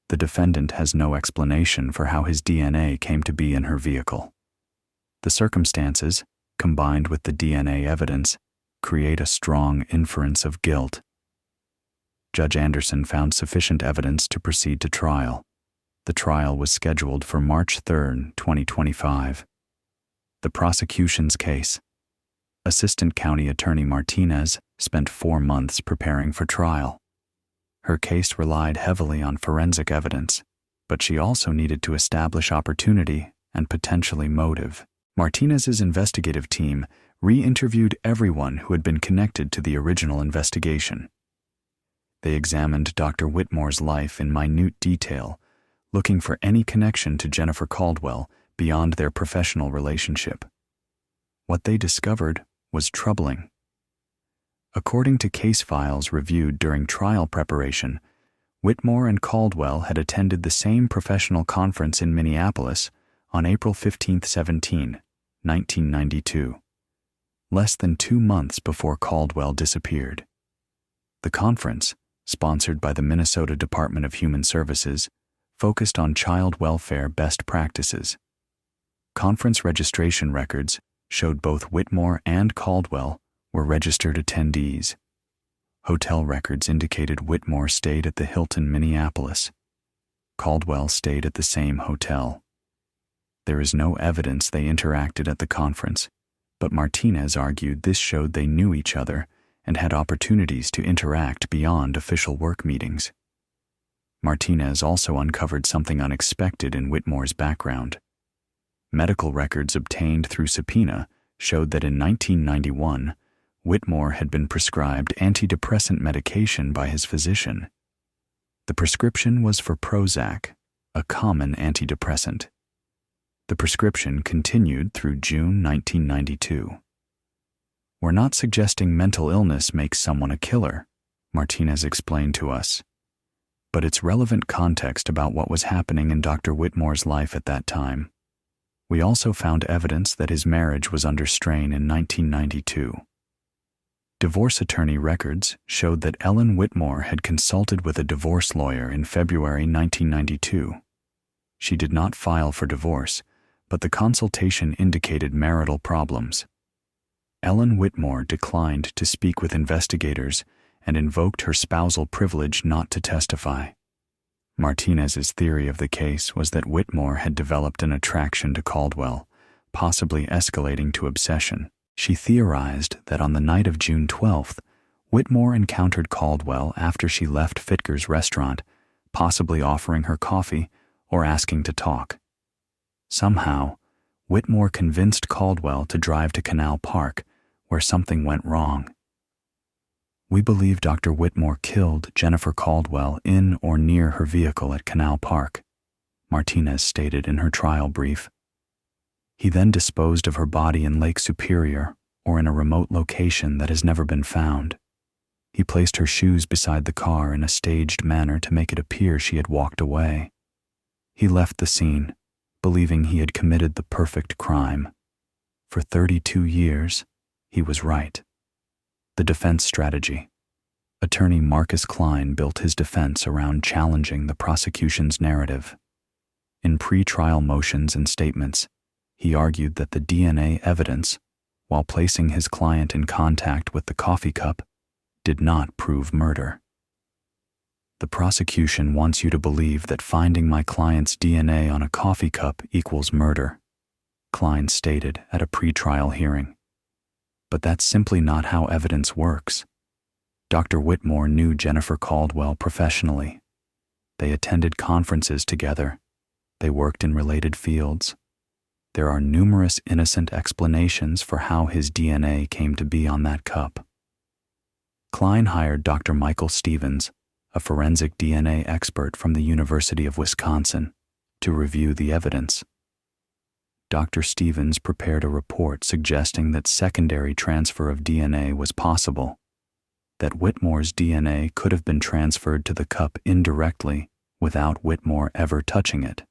The defendant has no explanation for how his DNA came to be in her vehicle. The circumstances, combined with the DNA evidence, create a strong inference of guilt." Judge Anderson found sufficient evidence to proceed to trial. The trial was scheduled for March 3, 2025. The prosecution's case. Assistant County Attorney Martinez spent 4 months preparing for trial. Her case relied heavily on forensic evidence, but she also needed to establish opportunity and potentially motive. Martinez's investigative team re-interviewed everyone who had been connected to the original investigation. They examined Dr. Whitmore's life in minute detail, looking for any connection to Jennifer Caldwell beyond their professional relationship. What they discovered was troubling. According to case files reviewed during trial preparation, Whitmore and Caldwell had attended the same professional conference in Minneapolis on April 15-17, 1992, less than 2 months before Caldwell disappeared. The conference, sponsored by the Minnesota Department of Human Services, focused on child welfare best practices. Conference registration records showed both Whitmore and Caldwell were registered attendees. Hotel records indicated Whitmore stayed at the Hilton Minneapolis. Caldwell stayed at the same hotel. There is no evidence they interacted at the conference, but Martinez argued this showed they knew each other and had opportunities to interact beyond official work meetings. Martinez also uncovered something unexpected in Whitmore's background. Medical records obtained through subpoena showed that in 1991, Whitmore had been prescribed antidepressant medication by his physician. The prescription was for Prozac, a common antidepressant. The prescription continued through June 1992. "We're not suggesting mental illness makes someone a killer," Martinez explained to us, "but it's relevant context about what was happening in Dr. Whitmore's life at that time. We also found evidence that his marriage was under strain in 1992. Divorce attorney records showed that Ellen Whitmore had consulted with a divorce lawyer in February 1992. She did not file for divorce, but the consultation indicated marital problems. Ellen Whitmore declined to speak with investigators and invoked her spousal privilege not to testify. Martinez's theory of the case was that Whitmore had developed an attraction to Caldwell, possibly escalating to obsession. She theorized that on the night of June 12th, Whitmore encountered Caldwell after she left Fitger's restaurant, possibly offering her coffee or asking to talk. Somehow, Whitmore convinced Caldwell to drive to Canal Park, where something went wrong. "We believe Dr. Whitmore killed Jennifer Caldwell in or near her vehicle at Canal Park," Martinez stated in her trial brief. "He then disposed of her body in Lake Superior or in a remote location that has never been found. He placed her shoes beside the car in a staged manner to make it appear she had walked away. He left the scene, believing he had committed the perfect crime. For 32 years, he was right." The defense strategy. Attorney Marcus Klein built his defense around challenging the prosecution's narrative. In pre-trial motions and statements, he argued that the DNA evidence, while placing his client in contact with the coffee cup, did not prove murder. "The prosecution wants you to believe that finding my client's DNA on a coffee cup equals murder," Klein stated at a pre-trial hearing. "But that's simply not how evidence works. Dr. Whitmore knew Jennifer Caldwell professionally. They attended conferences together. They worked in related fields. There are numerous innocent explanations for how his DNA came to be on that cup." Klein hired Dr. Michael Stevens, a forensic DNA expert from the University of Wisconsin, to review the evidence. Dr. Stevens prepared a report suggesting that secondary transfer of DNA was possible, that Whitmore's DNA could have been transferred to the cup indirectly without Whitmore ever touching it.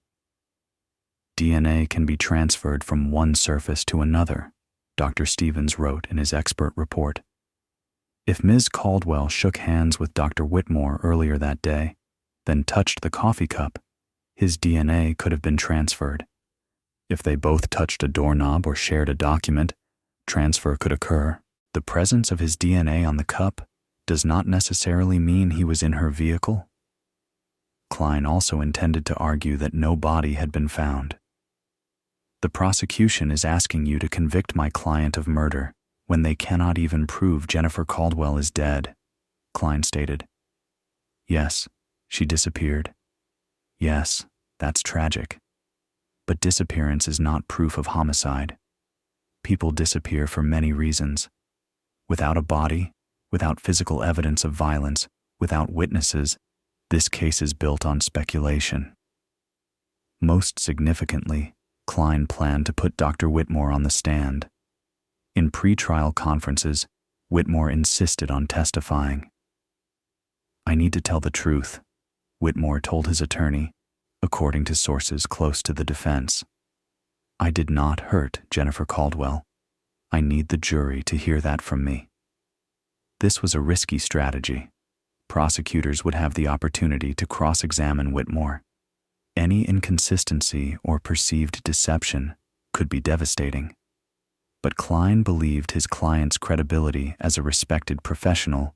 "DNA can be transferred from one surface to another," Dr. Stevens wrote in his expert report. "If Ms. Caldwell shook hands with Dr. Whitmore earlier that day, then touched the coffee cup, his DNA could have been transferred. If they both touched a doorknob or shared a document, transfer could occur. The presence of his DNA on the cup does not necessarily mean he was in her vehicle." Klein also intended to argue that no body had been found. "The prosecution is asking you to convict my client of murder when they cannot even prove Jennifer Caldwell is dead," Klein stated. "Yes, she disappeared. Yes, that's tragic. But disappearance is not proof of homicide. People disappear for many reasons. Without a body, without physical evidence of violence, without witnesses, this case is built on speculation." Most significantly, Klein planned to put Dr. Whitmore on the stand. In pre-trial conferences, Whitmore insisted on testifying. "I need to tell the truth," Whitmore told his attorney, according to sources close to the defense. "I did not hurt Jennifer Caldwell. I need the jury to hear that from me." This was a risky strategy. Prosecutors would have the opportunity to cross-examine Whitmore. Any inconsistency or perceived deception could be devastating. But Klein believed his client's credibility as a respected professional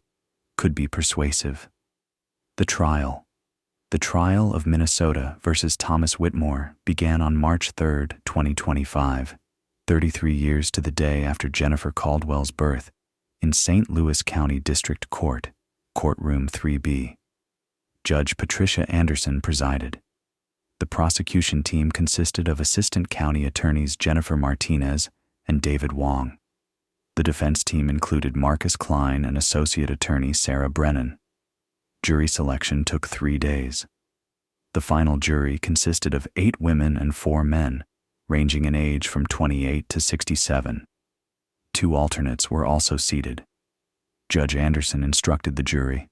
could be persuasive. The trial. The trial of Minnesota versus Thomas Whitmore began on March 3, 2025, 33 years to the day after Jennifer Caldwell's birth, in St. Louis County District Court, Courtroom 3B. Judge Patricia Anderson presided. The prosecution team consisted of Assistant County Attorneys Jennifer Martinez and David Wong. The defense team included Marcus Klein and Associate Attorney Sarah Brennan. Jury selection took 3 days. The final jury consisted of 8 women and 4 men, ranging in age from 28 to 67. 2 alternates were also seated. Judge Anderson instructed the jury,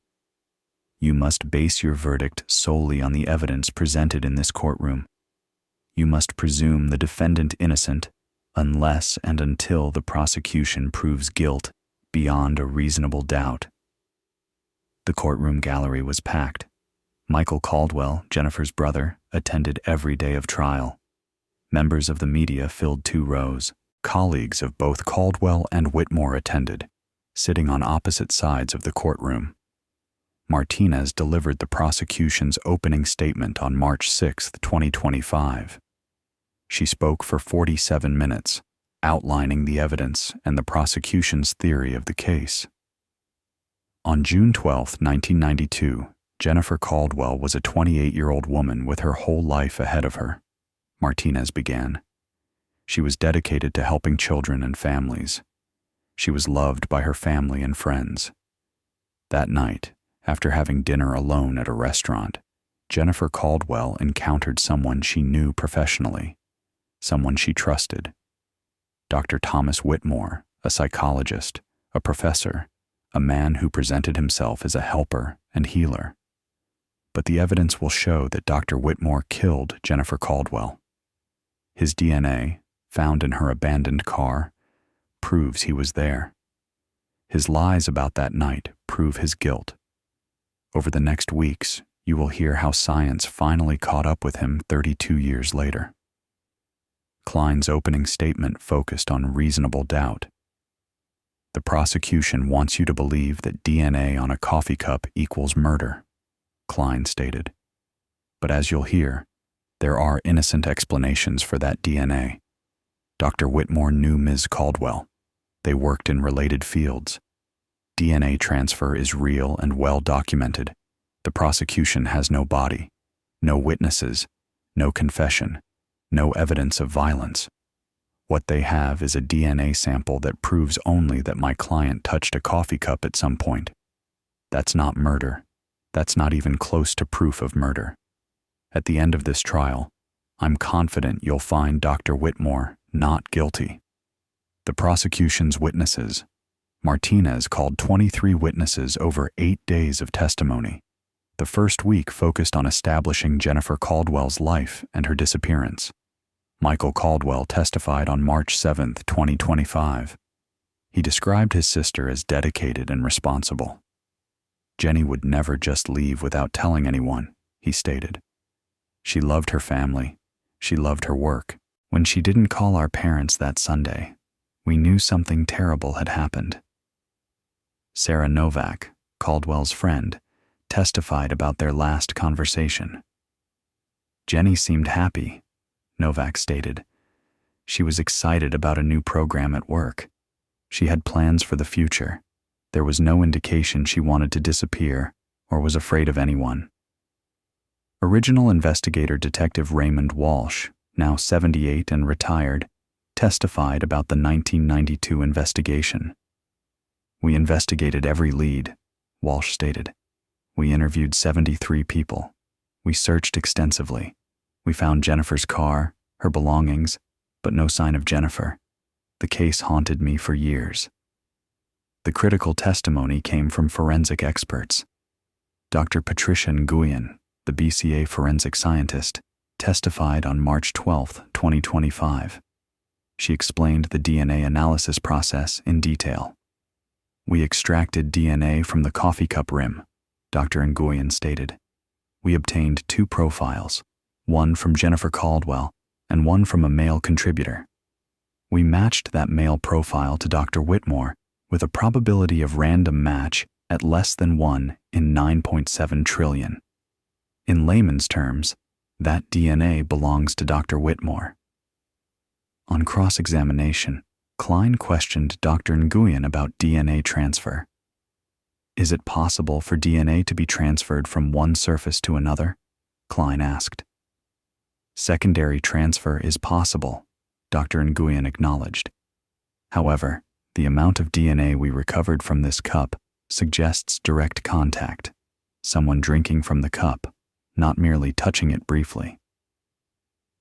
"You must base your verdict solely on the evidence presented in this courtroom. You must presume the defendant innocent unless and until the prosecution proves guilt beyond a reasonable doubt." The courtroom gallery was packed. Michael Caldwell, Jennifer's brother, attended every day of trial. Members of the media filled 2 rows. Colleagues of both Caldwell and Whitmore attended, sitting on opposite sides of the courtroom. Martinez delivered the prosecution's opening statement on March 6, 2025. She spoke for 47 minutes, outlining the evidence and the prosecution's theory of the case. On June 12, 1992, Jennifer Caldwell was a 28-year-old woman with her whole life ahead of her. Martinez began. She was dedicated to helping children and families. She was loved by her family and friends. That night, after having dinner alone at a restaurant, Jennifer Caldwell encountered someone she knew professionally, someone she trusted. Dr. Thomas Whitmore, a psychologist, a professor, a man who presented himself as a helper and healer. But the evidence will show that Dr. Whitmore killed Jennifer Caldwell. His DNA, found in her abandoned car, proves he was there. His lies about that night prove his guilt. Over the next weeks, you will hear how science finally caught up with him 32 years later. Klein's opening statement focused on reasonable doubt. The prosecution wants you to believe that DNA on a coffee cup equals murder, Klein stated. But as you'll hear, there are innocent explanations for that DNA. Dr. Whitmore knew Ms. Caldwell. They worked in related fields. DNA transfer is real and well documented. The prosecution has no body, no witnesses, no confession, no evidence of violence. What they have is a DNA sample that proves only that my client touched a coffee cup at some point. That's not murder. That's not even close to proof of murder. At the end of this trial, I'm confident you'll find Dr. Whitmore not guilty. The prosecution's witnesses. Martinez called 23 witnesses over 8 days of testimony. The first week focused on establishing Jennifer Caldwell's life and her disappearance. Michael Caldwell testified on March 7, 2025. He described his sister as dedicated and responsible. Jenny would never just leave without telling anyone, he stated. She loved her family. She loved her work. When she didn't call our parents that Sunday, we knew something terrible had happened. Sarah Novak, Caldwell's friend, testified about their last conversation. Jenny seemed happy, Novak stated. She was excited about a new program at work. She had plans for the future. There was no indication she wanted to disappear or was afraid of anyone. Original investigator Detective Raymond Walsh, now 78 and retired, testified about the 1992 investigation. We investigated every lead, Walsh stated. We interviewed 73 people. We searched extensively. We found Jennifer's car, her belongings, but no sign of Jennifer. The case haunted me for years. The critical testimony came from forensic experts. Dr. Patricia Nguyen, the BCA forensic scientist, testified on March 12, 2025. She explained the DNA analysis process in detail. We extracted DNA from the coffee cup rim, Dr. Nguyen stated. We obtained 2 profiles, one from Jennifer Caldwell and one from a male contributor. We matched that male profile to Dr. Whitmore with a probability of random match at less than 1 in 9.7 trillion. In layman's terms, that DNA belongs to Dr. Whitmore. On cross-examination, Klein questioned Dr. Nguyen about DNA transfer. Is it possible for DNA to be transferred from one surface to another? Klein asked. Secondary transfer is possible, Dr. Nguyen acknowledged. However, the amount of DNA we recovered from this cup suggests direct contact, someone drinking from the cup, not merely touching it briefly.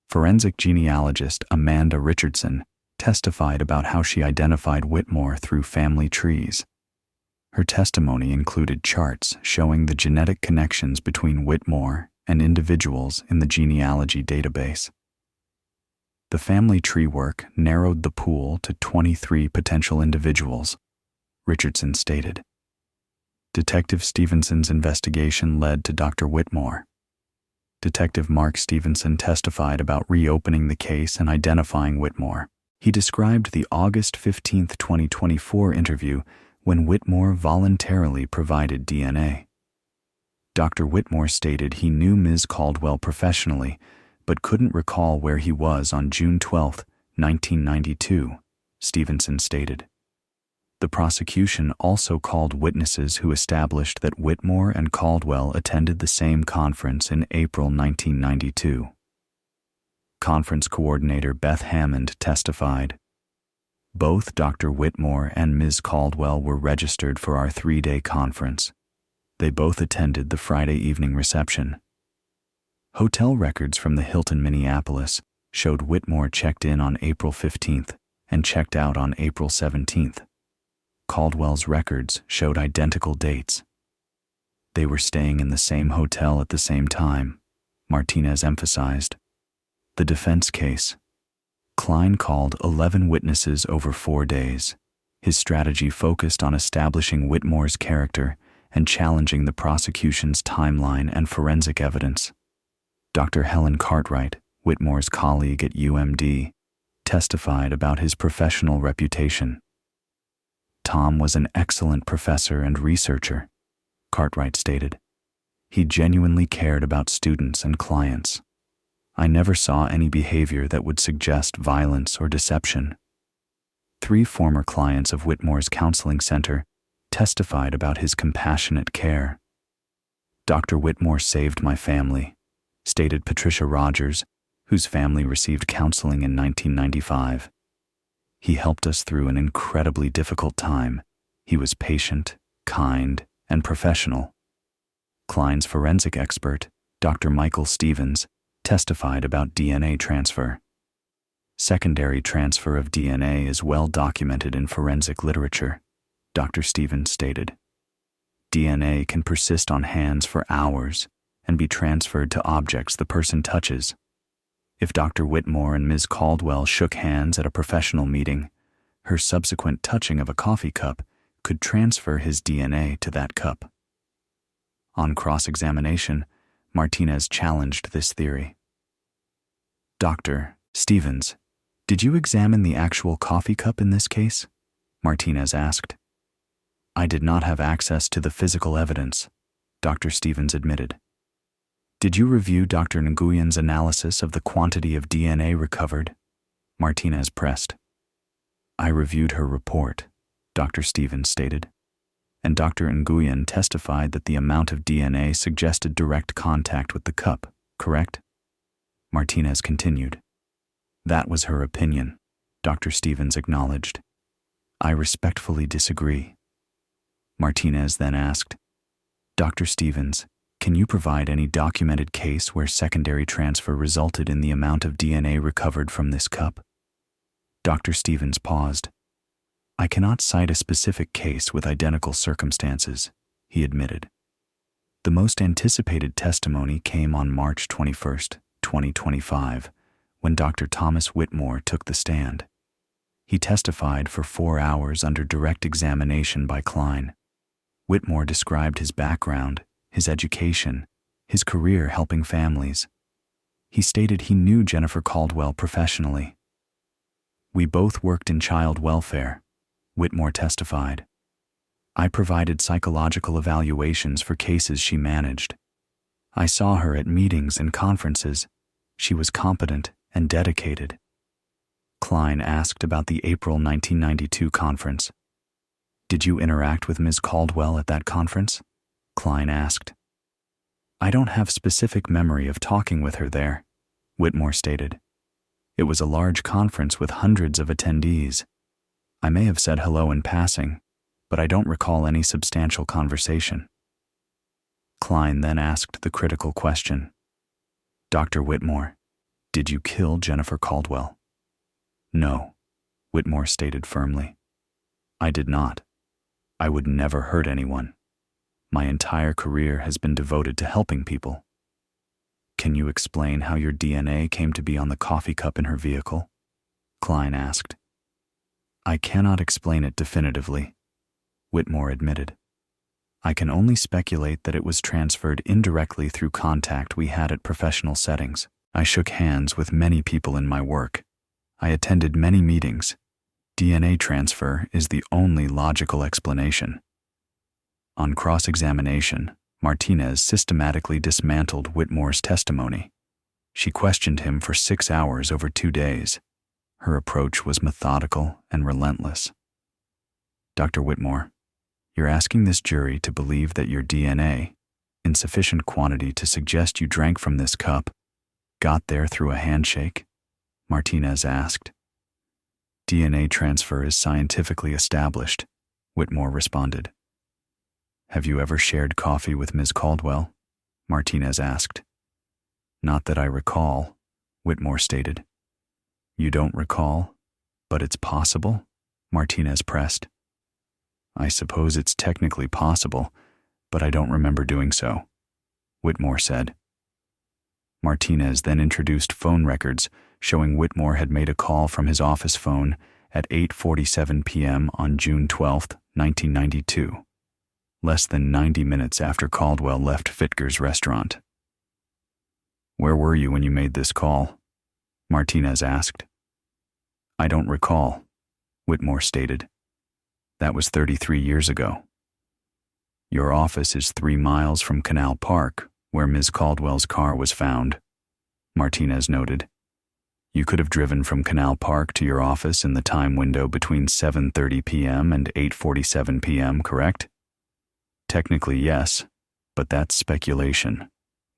Forensic genealogist Amanda Richardson testified about how she identified Whitmore through family trees. Her testimony included charts showing the genetic connections between Whitmore and individuals in the genealogy database. The family tree work narrowed the pool to 23 potential individuals, Richardson stated. Detective Stevenson's investigation led to Dr. Whitmore. Detective Mark Stevenson testified about reopening the case and identifying Whitmore. He described the August 15, 2024 interview when Whitmore voluntarily provided DNA. Dr. Whitmore stated he knew Ms. Caldwell professionally, but couldn't recall where he was on June 12, 1992, Stevenson stated. The prosecution also called witnesses who established that Whitmore and Caldwell attended the same conference in April 1992. Conference coordinator Beth Hammond testified. Both Dr. Whitmore and Ms. Caldwell were registered for our 3-day conference. They both attended the Friday evening reception. Hotel records from the Hilton Minneapolis showed Whitmore checked in on April 15th and checked out on April 17th. Caldwell's records showed identical dates. They were staying in the same hotel at the same time, Martinez emphasized. The defense case. Klein called 11 witnesses over 4 days. His strategy focused on establishing Whitmore's character and challenging the prosecution's timeline and forensic evidence. Dr. Helen Cartwright, Whitmore's colleague at UMD, testified about his professional reputation. Tom was an excellent professor and researcher, Cartwright stated. He genuinely cared about students and clients. I never saw any behavior that would suggest violence or deception. 3 former clients of Whitmore's counseling center testified about his compassionate care. Dr. Whitmore saved my family, stated Patricia Rogers, whose family received counseling in 1995. He helped us through an incredibly difficult time. He was patient, kind, and professional. Klein's forensic expert, Dr. Michael Stevens, testified about DNA transfer. Secondary transfer of DNA is well documented in forensic literature, Dr. Stevens stated. DNA can persist on hands for hours and be transferred to objects the person touches. If Dr. Whitmore and Ms. Caldwell shook hands at a professional meeting, her subsequent touching of a coffee cup could transfer his DNA to that cup. On cross-examination, Martinez challenged this theory. Dr. Stevens, did you examine the actual coffee cup in this case? Martinez asked. I did not have access to the physical evidence, Dr. Stevens admitted. Did you review Dr. Nguyen's analysis of the quantity of DNA recovered? Martinez pressed. I reviewed her report, Dr. Stevens stated, and Dr. Nguyen testified that the amount of DNA suggested direct contact with the cup, correct? Martinez continued. That was her opinion, Dr. Stevens acknowledged. I respectfully disagree. Martinez then asked, Dr. Stevens, can you provide any documented case where secondary transfer resulted in the amount of DNA recovered from this cup? Dr. Stevens paused. I cannot cite a specific case with identical circumstances, he admitted. The most anticipated testimony came on March 21, 2025, when Dr. Thomas Whitmore took the stand. He testified for 4 hours under direct examination by Klein. Whitmore described his background, his education, his career helping families. He stated he knew Jennifer Caldwell professionally. We both worked in child welfare, Whitmore testified. I provided psychological evaluations for cases she managed. I saw her at meetings and conferences. She was competent and dedicated. Klein asked about the April 1992 conference. Did you interact with Ms. Caldwell at that conference? Klein asked. I don't have specific memory of talking with her there, Whitmore stated. It was a large conference with hundreds of attendees. I may have said hello in passing, but I don't recall any substantial conversation. Klein then asked the critical question. Dr. Whitmore, did you kill Jennifer Caldwell? No, Whitmore stated firmly. I did not. I would never hurt anyone. My entire career has been devoted to helping people. Can you explain how your DNA came to be on the coffee cup in her vehicle? Klein asked. I cannot explain it definitively, Whitmore admitted. I can only speculate that it was transferred indirectly through contact we had at professional settings. I shook hands with many people in my work. I attended many meetings. DNA transfer is the only logical explanation. On cross-examination, Martinez systematically dismantled Whitmore's testimony. She questioned him for 6 hours over 2 days. Her approach was methodical and relentless. Dr. Whitmore, you're asking this jury to believe that your DNA, in sufficient quantity to suggest you drank from this cup, got there through a handshake? Martinez asked. DNA transfer is scientifically established, Whitmore responded. Have you ever shared coffee with Ms. Caldwell? Martinez asked. Not that I recall, Whitmore stated. You don't recall, but it's possible? Martinez pressed. I suppose it's technically possible, but I don't remember doing so, Whitmore said. Martinez then introduced phone records showing Whitmore had made a call from his office phone at 8:47 p.m. on June 12, 1992, less than 90 minutes after Caldwell left Fitger's restaurant. Where were you when you made this call? Martinez asked. I don't recall, Whitmore stated. That was 33 years ago. Your office is 3 miles from Canal Park, where Ms. Caldwell's car was found, Martinez noted. You could have driven from Canal Park to your office in the time window between 7:30 p.m. and 8:47 p.m., correct? Technically, yes, but that's speculation,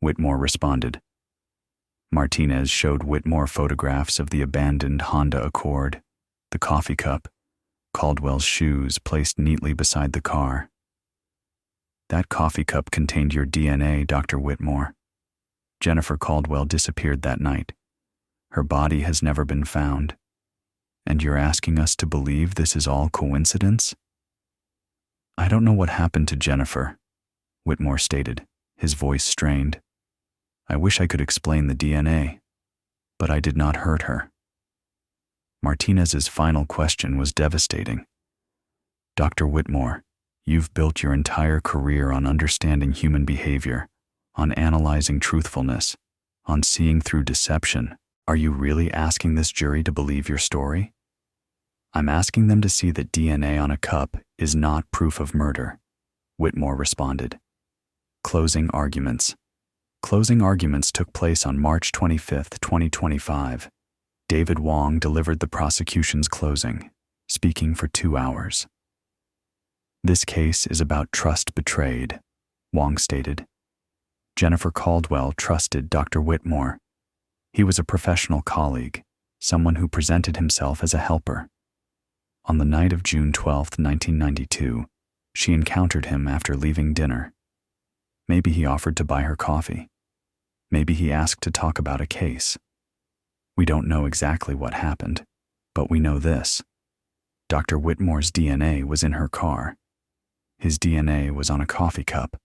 Whitmore responded. Martinez showed Whitmore photographs of the abandoned Honda Accord, the coffee cup, Caldwell's shoes placed neatly beside the car. That coffee cup contained your DNA, Dr. Whitmore. Jennifer Caldwell disappeared that night. Her body has never been found. And you're asking us to believe this is all coincidence? I don't know what happened to Jennifer, Whitmore stated, his voice strained. I wish I could explain the DNA, but I did not hurt her. Martinez's final question was devastating. Dr. Whitmore, you've built your entire career on understanding human behavior, on analyzing truthfulness, on seeing through deception. Are you really asking this jury to believe your story? I'm asking them to see that DNA on a cup is not proof of murder, Whitmore responded. Closing arguments. Closing arguments took place on March 25, 2025. David Wong delivered the prosecution's closing, speaking for 2 hours. This case is about trust betrayed, Wong stated. Jennifer Caldwell trusted Dr. Whitmore. He was a professional colleague, someone who presented himself as a helper. On the night of June 12, 1992, she encountered him after leaving dinner. Maybe he offered to buy her coffee. Maybe he asked to talk about a case. We don't know exactly what happened, but we know this. Dr. Whitmore's DNA was in her car. His DNA was on a coffee cup,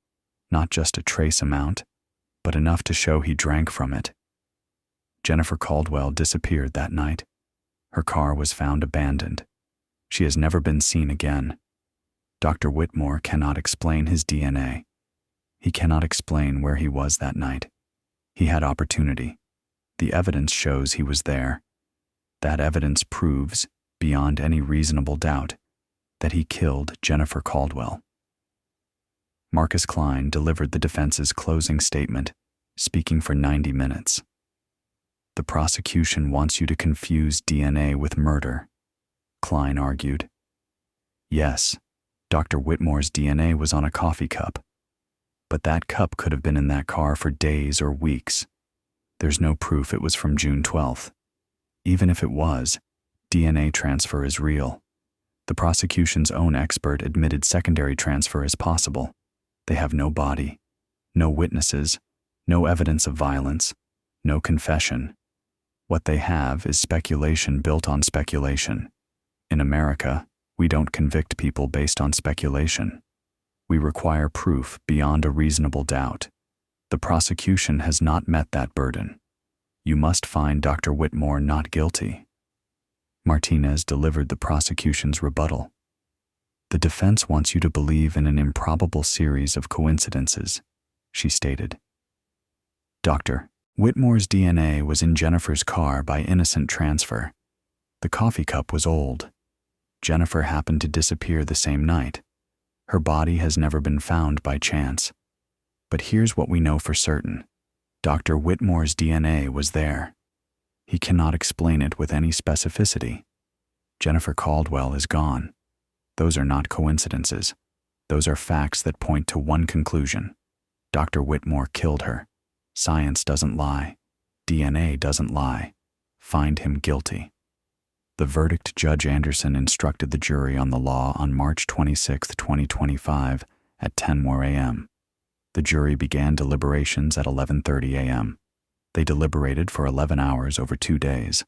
not just a trace amount, but enough to show he drank from it. Jennifer Caldwell disappeared that night. Her car was found abandoned. She has never been seen again. Dr. Whitmore cannot explain his DNA. He cannot explain where he was that night. He had opportunity. The evidence shows he was there. That evidence proves, beyond any reasonable doubt, that he killed Jennifer Caldwell. Marcus Klein delivered the defense's closing statement, speaking for 90 minutes. The prosecution wants you to confuse DNA with murder, Klein argued. Yes, Dr. Whitmore's DNA was on a coffee cup, but that cup could have been in that car for days or weeks. There's no proof it was from June 12th. Even if it was, DNA transfer is real. The prosecution's own expert admitted secondary transfer is possible. They have no body, no witnesses, no evidence of violence, no confession. What they have is speculation built on speculation. In America, we don't convict people based on speculation. We require proof beyond a reasonable doubt. The prosecution has not met that burden. You must find Dr. Whitmore not guilty. Martinez delivered the prosecution's rebuttal. "The defense wants you to believe in an improbable series of coincidences," she stated. Dr. Whitmore's DNA was in Jennifer's car by innocent transfer. The coffee cup was old. Jennifer happened to disappear the same night. Her body has never been found by chance. But here's what we know for certain. Dr. Whitmore's DNA was there. He cannot explain it with any specificity. Jennifer Caldwell is gone. Those are not coincidences. Those are facts that point to one conclusion. Dr. Whitmore killed her. Science doesn't lie. DNA doesn't lie. Find him guilty. The verdict: Judge Anderson instructed the jury on the law on March 26, 2025 at 10 a.m. The jury began deliberations at 11:30 a.m. They deliberated for 11 hours over 2 days.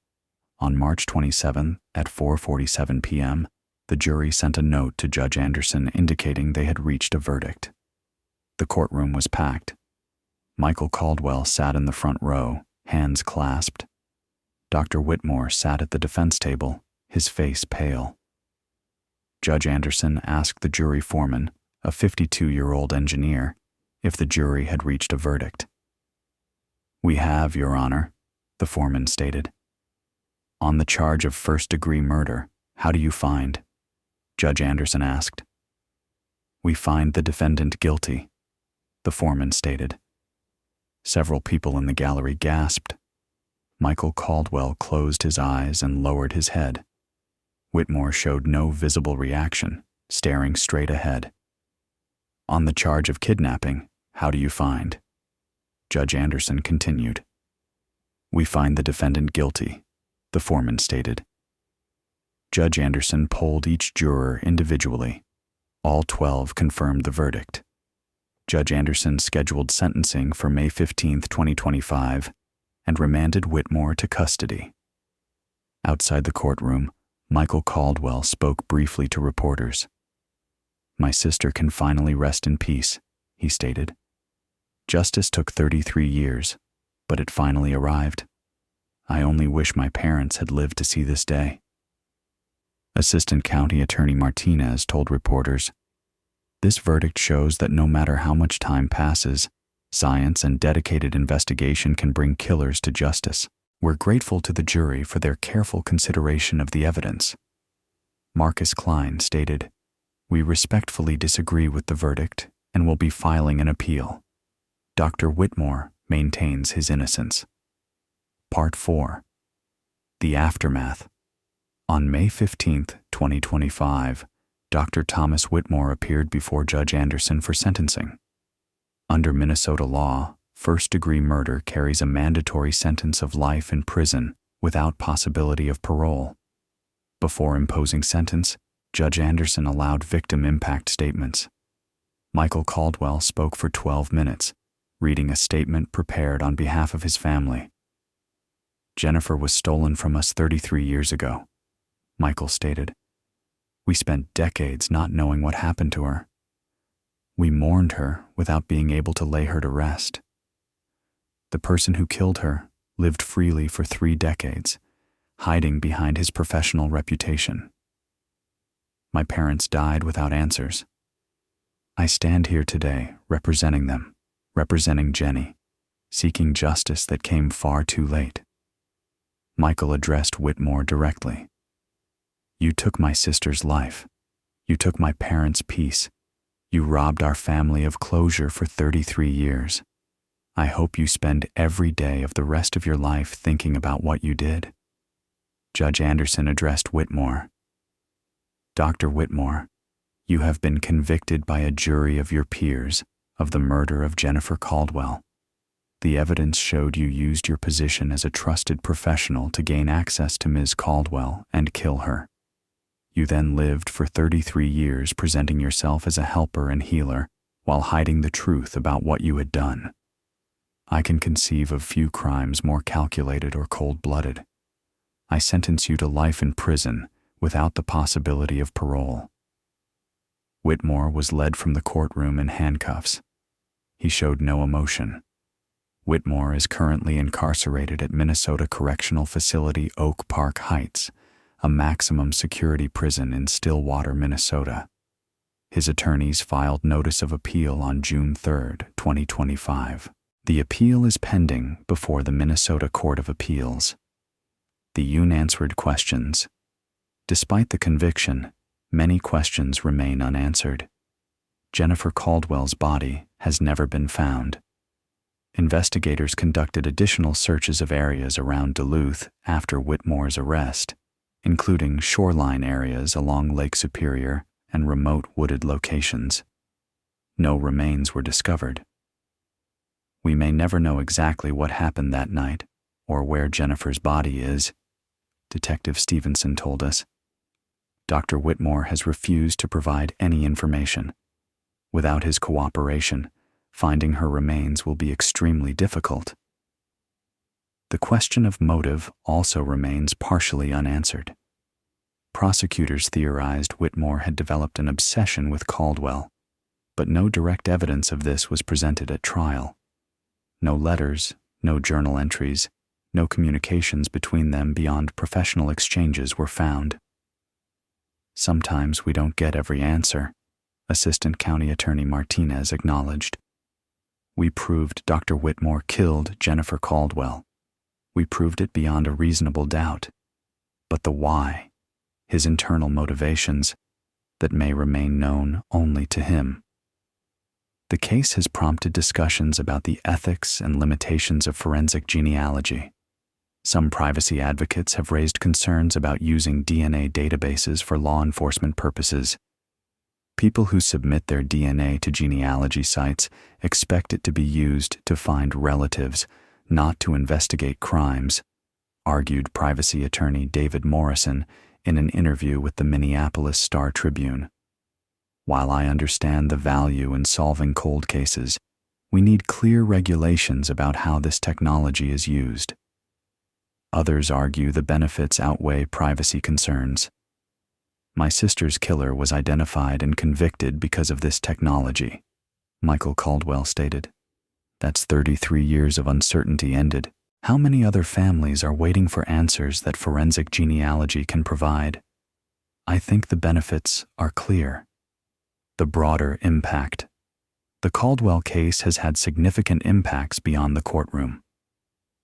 On March 27 at 4:47 p.m., the jury sent a note to Judge Anderson indicating they had reached a verdict. The courtroom was packed. Michael Caldwell sat in the front row, hands clasped. Dr. Whitmore sat at the defense table, his face pale. Judge Anderson asked the jury foreman, a 52-year-old engineer, if the jury had reached a verdict. "We have, Your Honor," the foreman stated. "On the charge of first-degree murder, how do you find?" Judge Anderson asked. "We find the defendant guilty," the foreman stated. Several people in the gallery gasped. Michael Caldwell closed his eyes and lowered his head. Whitmore showed no visible reaction, staring straight ahead. "On the charge of kidnapping, how do you find?" Judge Anderson continued. "We find the defendant guilty," the foreman stated. Judge Anderson polled each juror individually. All 12 confirmed the verdict. Judge Anderson scheduled sentencing for May 15, 2025, and remanded Whitmore to custody. Outside the courtroom, Michael Caldwell spoke briefly to reporters. "My sister can finally rest in peace," he stated. "Justice took 33 years, but it finally arrived. I only wish my parents had lived to see this day." Assistant County Attorney Martinez told reporters, "This verdict shows that no matter how much time passes, science and dedicated investigation can bring killers to justice. We're grateful to the jury for their careful consideration of the evidence." Marcus Klein stated, "We respectfully disagree with the verdict and will be filing an appeal. Dr. Whitmore maintains his innocence." Part 4. The Aftermath. On May 15, 2025, Dr. Thomas Whitmore appeared before Judge Anderson for sentencing. Under Minnesota law, first-degree murder carries a mandatory sentence of life in prison without possibility of parole. Before imposing sentence, Judge Anderson allowed victim impact statements. Michael Caldwell spoke for 12 minutes, reading a statement prepared on behalf of his family. "Jennifer was stolen from us 33 years ago," Michael stated. "We spent decades not knowing what happened to her. We mourned her without being able to lay her to rest. The person who killed her lived freely for 3 decades, hiding behind his professional reputation. My parents died without answers. I stand here today representing them, representing Jenny, seeking justice that came far too late." Michael addressed Whitmore directly. "You took my sister's life. You took my parents' peace. You robbed our family of closure for 33 years. I hope you spend every day of the rest of your life thinking about what you did." Judge Anderson addressed Whitmore. "Dr. Whitmore, you have been convicted by a jury of your peers of the murder of Jennifer Caldwell. The evidence showed you used your position as a trusted professional to gain access to Ms. Caldwell and kill her. You then lived for 33 years presenting yourself as a helper and healer while hiding the truth about what you had done. I can conceive of few crimes more calculated or cold-blooded. I sentence you to life in prison without the possibility of parole." Whitmore was led from the courtroom in handcuffs. He showed no emotion. Whitmore is currently incarcerated at Minnesota Correctional Facility Oak Park Heights, a maximum security prison in Stillwater, Minnesota. His attorneys filed notice of appeal on June 3, 2025. The appeal is pending before the Minnesota Court of Appeals. The unanswered questions. Despite the conviction, many questions remain unanswered. Jennifer Caldwell's body has never been found. Investigators conducted additional searches of areas around Duluth after Whitmore's arrest, including shoreline areas along Lake Superior and remote wooded locations. No remains were discovered. We may never know exactly what happened that night or where Jennifer's body is, Detective Stevenson told us. Dr. Whitmore has refused to provide any information. Without his cooperation, finding her remains will be extremely difficult. The question of motive also remains partially unanswered. Prosecutors theorized Whitmore had developed an obsession with Caldwell, but no direct evidence of this was presented at trial. No letters, no journal entries, no communications between them beyond professional exchanges were found. Sometimes we don't get every answer, Assistant County Attorney Martinez acknowledged. We proved Dr. Whitmore killed Jennifer Caldwell. We proved it beyond a reasonable doubt. But the why, his internal motivations, that may remain known only to him. The case has prompted discussions about the ethics and limitations of forensic genealogy. Some privacy advocates have raised concerns about using DNA databases for law enforcement purposes. People who submit their DNA to genealogy sites expect it to be used to find relatives, not to investigate crimes, argued privacy attorney David Morrison in an interview with the Minneapolis Star-Tribune. While I understand the value in solving cold cases, we need clear regulations about how this technology is used. Others argue the benefits outweigh privacy concerns. My sister's killer was identified and convicted because of this technology, Michael Caldwell stated. That's 33 years of uncertainty ended. How many other families are waiting for answers that forensic genealogy can provide? I think the benefits are clear. The broader impact. The Caldwell case has had significant impacts beyond the courtroom.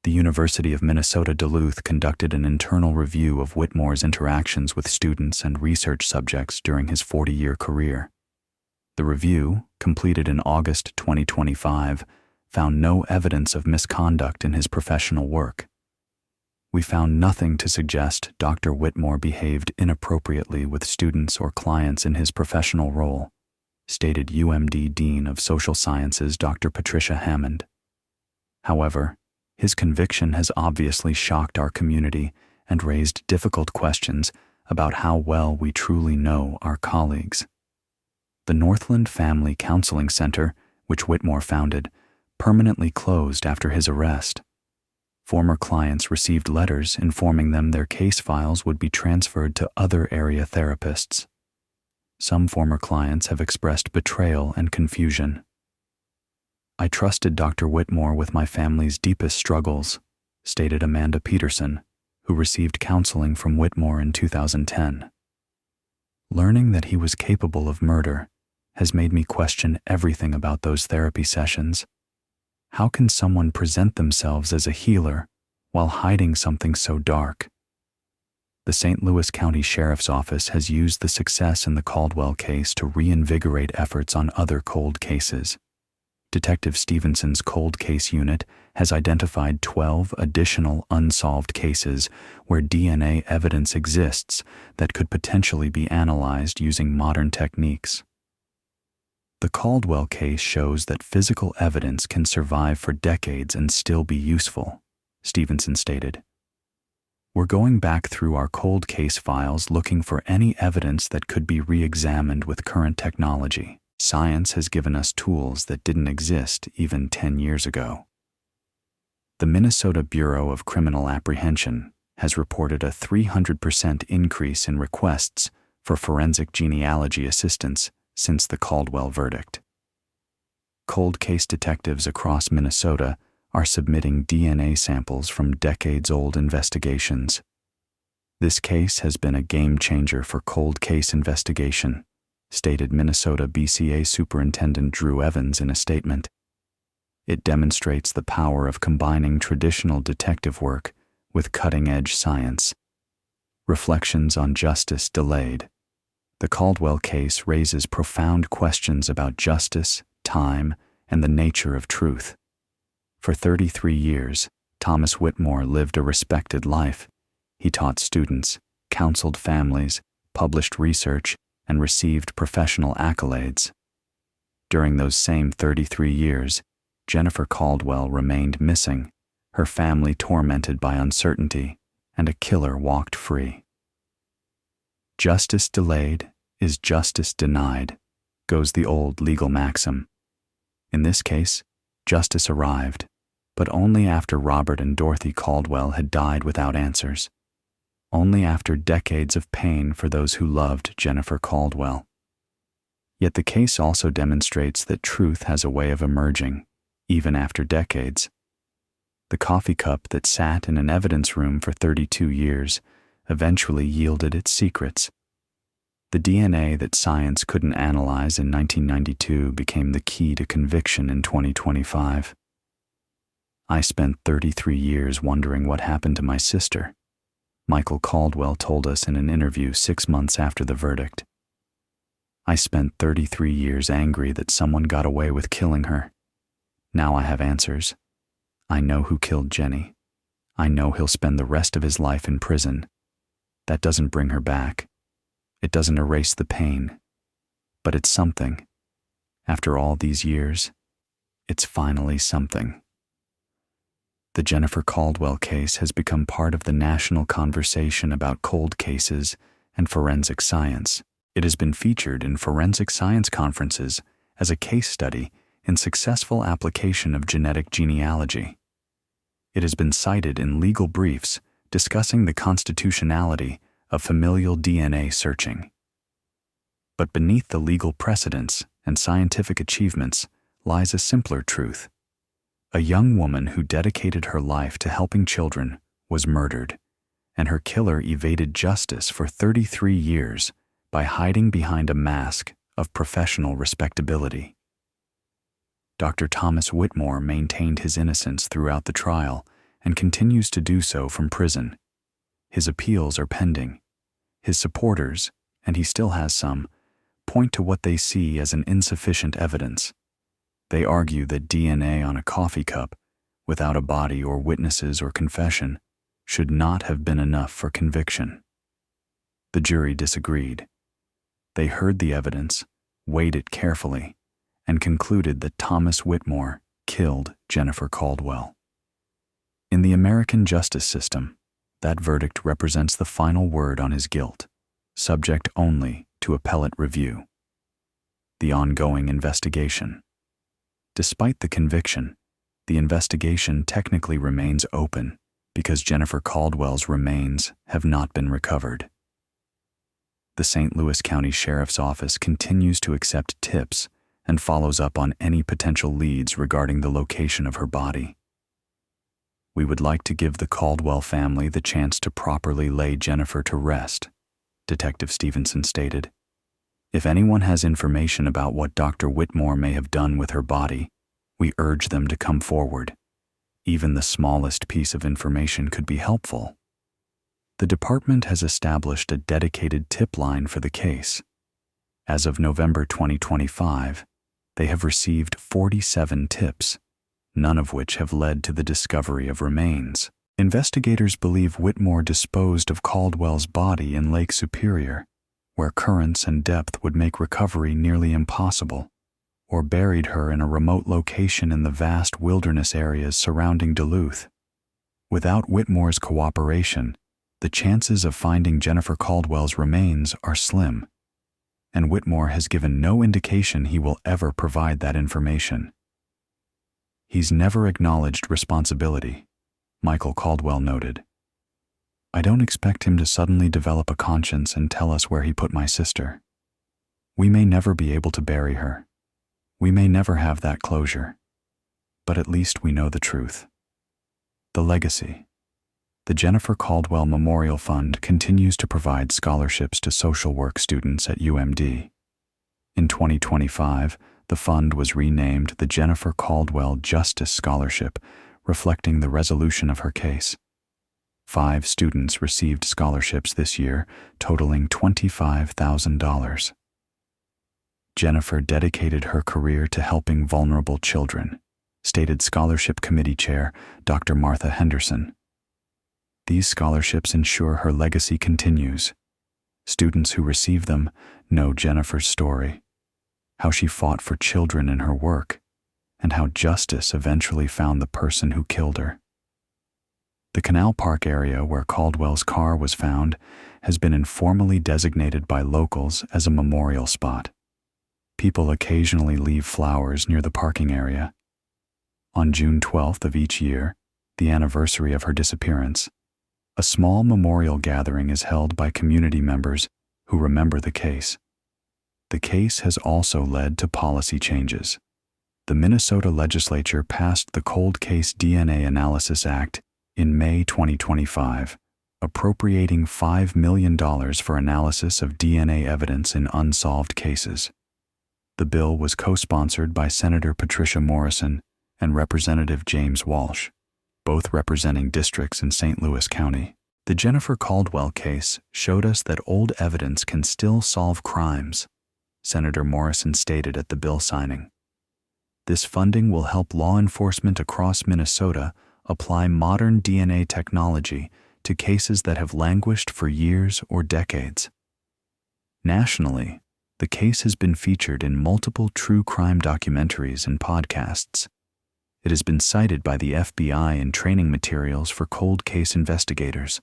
The University of Minnesota Duluth conducted an internal review of Whitmore's interactions with students and research subjects during his 40-year career. The review, completed in August 2025, found no evidence of misconduct in his professional work. We found nothing to suggest Dr. Whitmore behaved inappropriately with students or clients in his professional role, stated UMD Dean of Social Sciences Dr. Patricia Hammond. However, his conviction has obviously shocked our community and raised difficult questions about how well we truly know our colleagues. The Northland Family Counseling Center, which Whitmore founded, permanently closed after his arrest. Former clients received letters informing them their case files would be transferred to other area therapists. Some former clients have expressed betrayal and confusion. I trusted Dr. Whitmore with my family's deepest struggles, stated Amanda Peterson, who received counseling from Whitmore in 2010. Learning that he was capable of murder has made me question everything about those therapy sessions. How can someone present themselves as a healer while hiding something so dark? The St. Louis County Sheriff's Office has used the success in the Caldwell case to reinvigorate efforts on other cold cases. Detective Stevenson's cold case unit has identified 12 additional unsolved cases where DNA evidence exists that could potentially be analyzed using modern techniques. The Caldwell case shows that physical evidence can survive for decades and still be useful, Stevenson stated. We're going back through our cold case files looking for any evidence that could be re-examined with current technology. Science has given us tools that didn't exist even 10 years ago. The Minnesota Bureau of Criminal Apprehension has reported a 300% increase in requests for forensic genealogy assistance since the Caldwell verdict. Cold case detectives across Minnesota are submitting DNA samples from decades-old investigations. This case has been a game changer for cold case investigation, stated Minnesota BCA Superintendent Drew Evans in a statement. It demonstrates the power of combining traditional detective work with cutting-edge science. Reflections on justice delayed. The Caldwell case raises profound questions about justice, time, and the nature of truth. For 33 years, Thomas Whitmore lived a respected life. He taught students, counseled families, published research, and received professional accolades. During those same 33 years, Jennifer Caldwell remained missing, her family tormented by uncertainty, and a killer walked free. Justice delayed is justice denied, goes the old legal maxim. In this case, justice arrived, but only after Robert and Dorothy Caldwell had died without answers. Only after decades of pain for those who loved Jennifer Caldwell. Yet the case also demonstrates that truth has a way of emerging, even after decades. The coffee cup that sat in an evidence room for 32 years eventually yielded its secrets. The DNA that science couldn't analyze in 1992 became the key to conviction in 2025. I spent 33 years wondering what happened to my sister, Michael Caldwell told us in an interview 6 months after the verdict. I spent 33 years angry that someone got away with killing her. Now I have answers. I know who killed Jenny. I know he'll spend the rest of his life in prison. That doesn't bring her back. It doesn't erase the pain. But it's something. After all these years, it's finally something. The Jennifer Caldwell case has become part of the national conversation about cold cases and forensic science. It has been featured in forensic science conferences as a case study in successful application of genetic genealogy. It has been cited in legal briefs discussing the constitutionality of familial DNA searching. But beneath the legal precedents and scientific achievements lies a simpler truth. A young woman who dedicated her life to helping children was murdered, and her killer evaded justice for 33 years by hiding behind a mask of professional respectability. Dr. Thomas Whitmore maintained his innocence throughout the trial and continues to do so from prison. His appeals are pending. His supporters, and he still has some, point to what they see as an insufficient evidence. They argue that DNA on a coffee cup, without a body or witnesses or confession, should not have been enough for conviction. The jury disagreed. They heard the evidence, weighed it carefully, and concluded that Thomas Whitmore killed Jennifer Caldwell. In the American justice system, that verdict represents the final word on his guilt, subject only to appellate review. The ongoing investigation. Despite the conviction, the investigation technically remains open because Jennifer Caldwell's remains have not been recovered. The St. Louis County Sheriff's Office continues to accept tips and follows up on any potential leads regarding the location of her body. We would like to give the Caldwell family the chance to properly lay Jennifer to rest, Detective Stevenson stated. If anyone has information about what Dr. Whitmore may have done with her body, we urge them to come forward. Even the smallest piece of information could be helpful. The department has established a dedicated tip line for the case. As of November 2025, they have received 47 tips, none of which have led to the discovery of remains. Investigators believe Whitmore disposed of Caldwell's body in Lake Superior, where currents and depth would make recovery nearly impossible, or buried her in a remote location in the vast wilderness areas surrounding Duluth. Without Whitmore's cooperation, the chances of finding Jennifer Caldwell's remains are slim, and Whitmore has given no indication he will ever provide that information. He's never acknowledged responsibility, Michael Caldwell noted. I don't expect him to suddenly develop a conscience and tell us where he put my sister. We may never be able to bury her. We may never have that closure. But at least we know the truth. The legacy. The Jennifer Caldwell Memorial Fund continues to provide scholarships to social work students at UMD. In 2025, the fund was renamed the Jennifer Caldwell Justice Scholarship, reflecting the resolution of her case. 5 students received scholarships this year, totaling $25,000. Jennifer dedicated her career to helping vulnerable children, stated Scholarship Committee Chair Dr. Martha Henderson. These scholarships ensure her legacy continues. Students who receive them know Jennifer's story, how she fought for children in her work, and how justice eventually found the person who killed her. The Canal Park area where Caldwell's car was found has been informally designated by locals as a memorial spot. People occasionally leave flowers near the parking area. On June 12th of each year, the anniversary of her disappearance, a small memorial gathering is held by community members who remember the case. The case has also led to policy changes. The Minnesota legislature passed the Cold Case DNA Analysis Act in May 2025, appropriating $5 million for analysis of DNA evidence in unsolved cases. The bill was co-sponsored by Senator Patricia Morrison and Representative James Walsh, both representing districts in St. Louis County. The Jennifer Caldwell case showed us that old evidence can still solve crimes, Senator Morrison stated at the bill signing. This funding will help law enforcement across Minnesota apply modern DNA technology to cases that have languished for years or decades. Nationally, the case has been featured in multiple true crime documentaries and podcasts. It has been cited by the FBI in training materials for cold case investigators.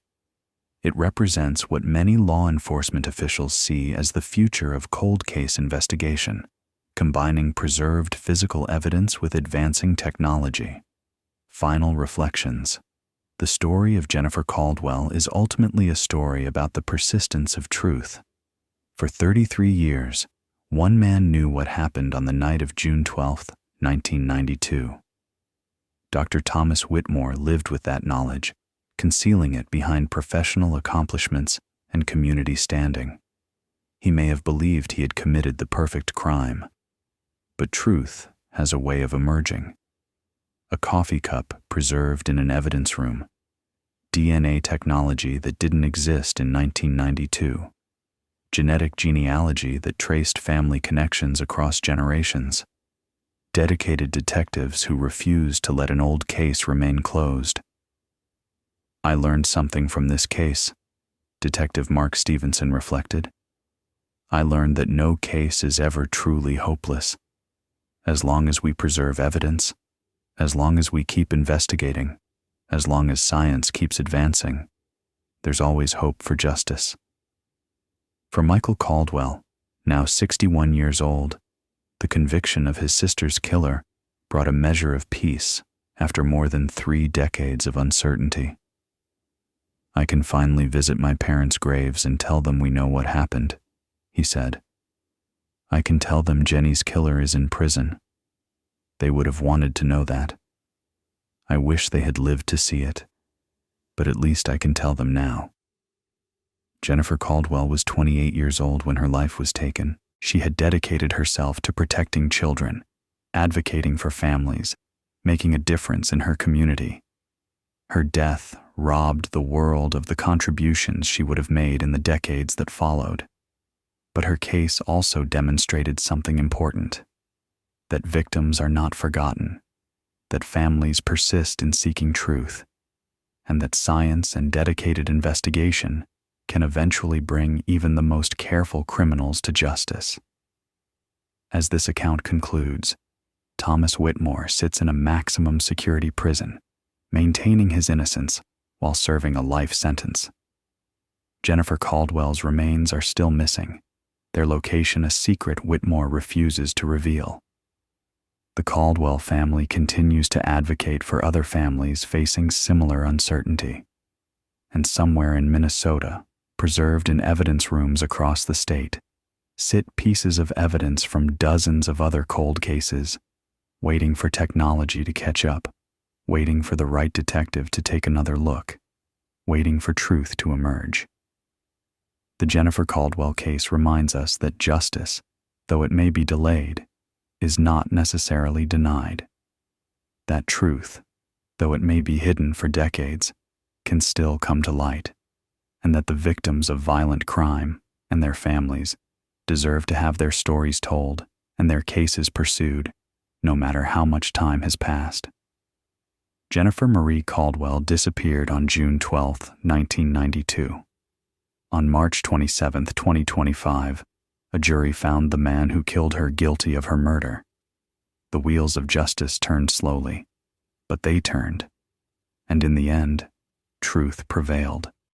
It represents what many law enforcement officials see as the future of cold case investigation, combining preserved physical evidence with advancing technology. Final reflections. The story of Jennifer Caldwell is ultimately a story about the persistence of truth. For 33 years, one man knew what happened on the night of June 12, 1992. Dr. Thomas Whitmore lived with that knowledge, concealing it behind professional accomplishments and community standing. He may have believed he had committed the perfect crime, but truth has a way of emerging. A coffee cup preserved in an evidence room, DNA technology that didn't exist in 1992, genetic genealogy that traced family connections across generations, dedicated detectives who refused to let an old case remain closed. I learned something from this case, Detective Mark Stevenson reflected. I learned that no case is ever truly hopeless. As long as we preserve evidence, as long as we keep investigating, as long as science keeps advancing, there's always hope for justice. For Michael Caldwell, now 61 years old, the conviction of his sister's killer brought a measure of peace after more than 3 decades of uncertainty. I can finally visit my parents' graves and tell them we know what happened, he said. I can tell them Jenny's killer is in prison. They would have wanted to know that. I wish they had lived to see it, but at least I can tell them now. Jennifer Caldwell was 28 years old when her life was taken. She had dedicated herself to protecting children, advocating for families, making a difference in her community. Her death robbed the world of the contributions she would have made in the decades that followed. But her case also demonstrated something important: that victims are not forgotten, that families persist in seeking truth, and that science and dedicated investigation can eventually bring even the most careful criminals to justice. As this account concludes, Thomas Whitmore sits in a maximum security prison, maintaining his innocence while serving a life sentence. Jennifer Caldwell's remains are still missing, their location a secret Whitmore refuses to reveal. The Caldwell family continues to advocate for other families facing similar uncertainty. And somewhere in Minnesota, preserved in evidence rooms across the state, sit pieces of evidence from dozens of other cold cases, waiting for technology to catch up, waiting for the right detective to take another look, waiting for truth to emerge. The Jennifer Caldwell case reminds us that justice, though it may be delayed, is not necessarily denied. That truth, though it may be hidden for decades, can still come to light, and that the victims of violent crime and their families deserve to have their stories told and their cases pursued, no matter how much time has passed. Jennifer Marie Caldwell disappeared on June 12, 1992. On March 27, 2025, a jury found the man who killed her guilty of her murder. The wheels of justice turned slowly, but they turned, and in the end, truth prevailed.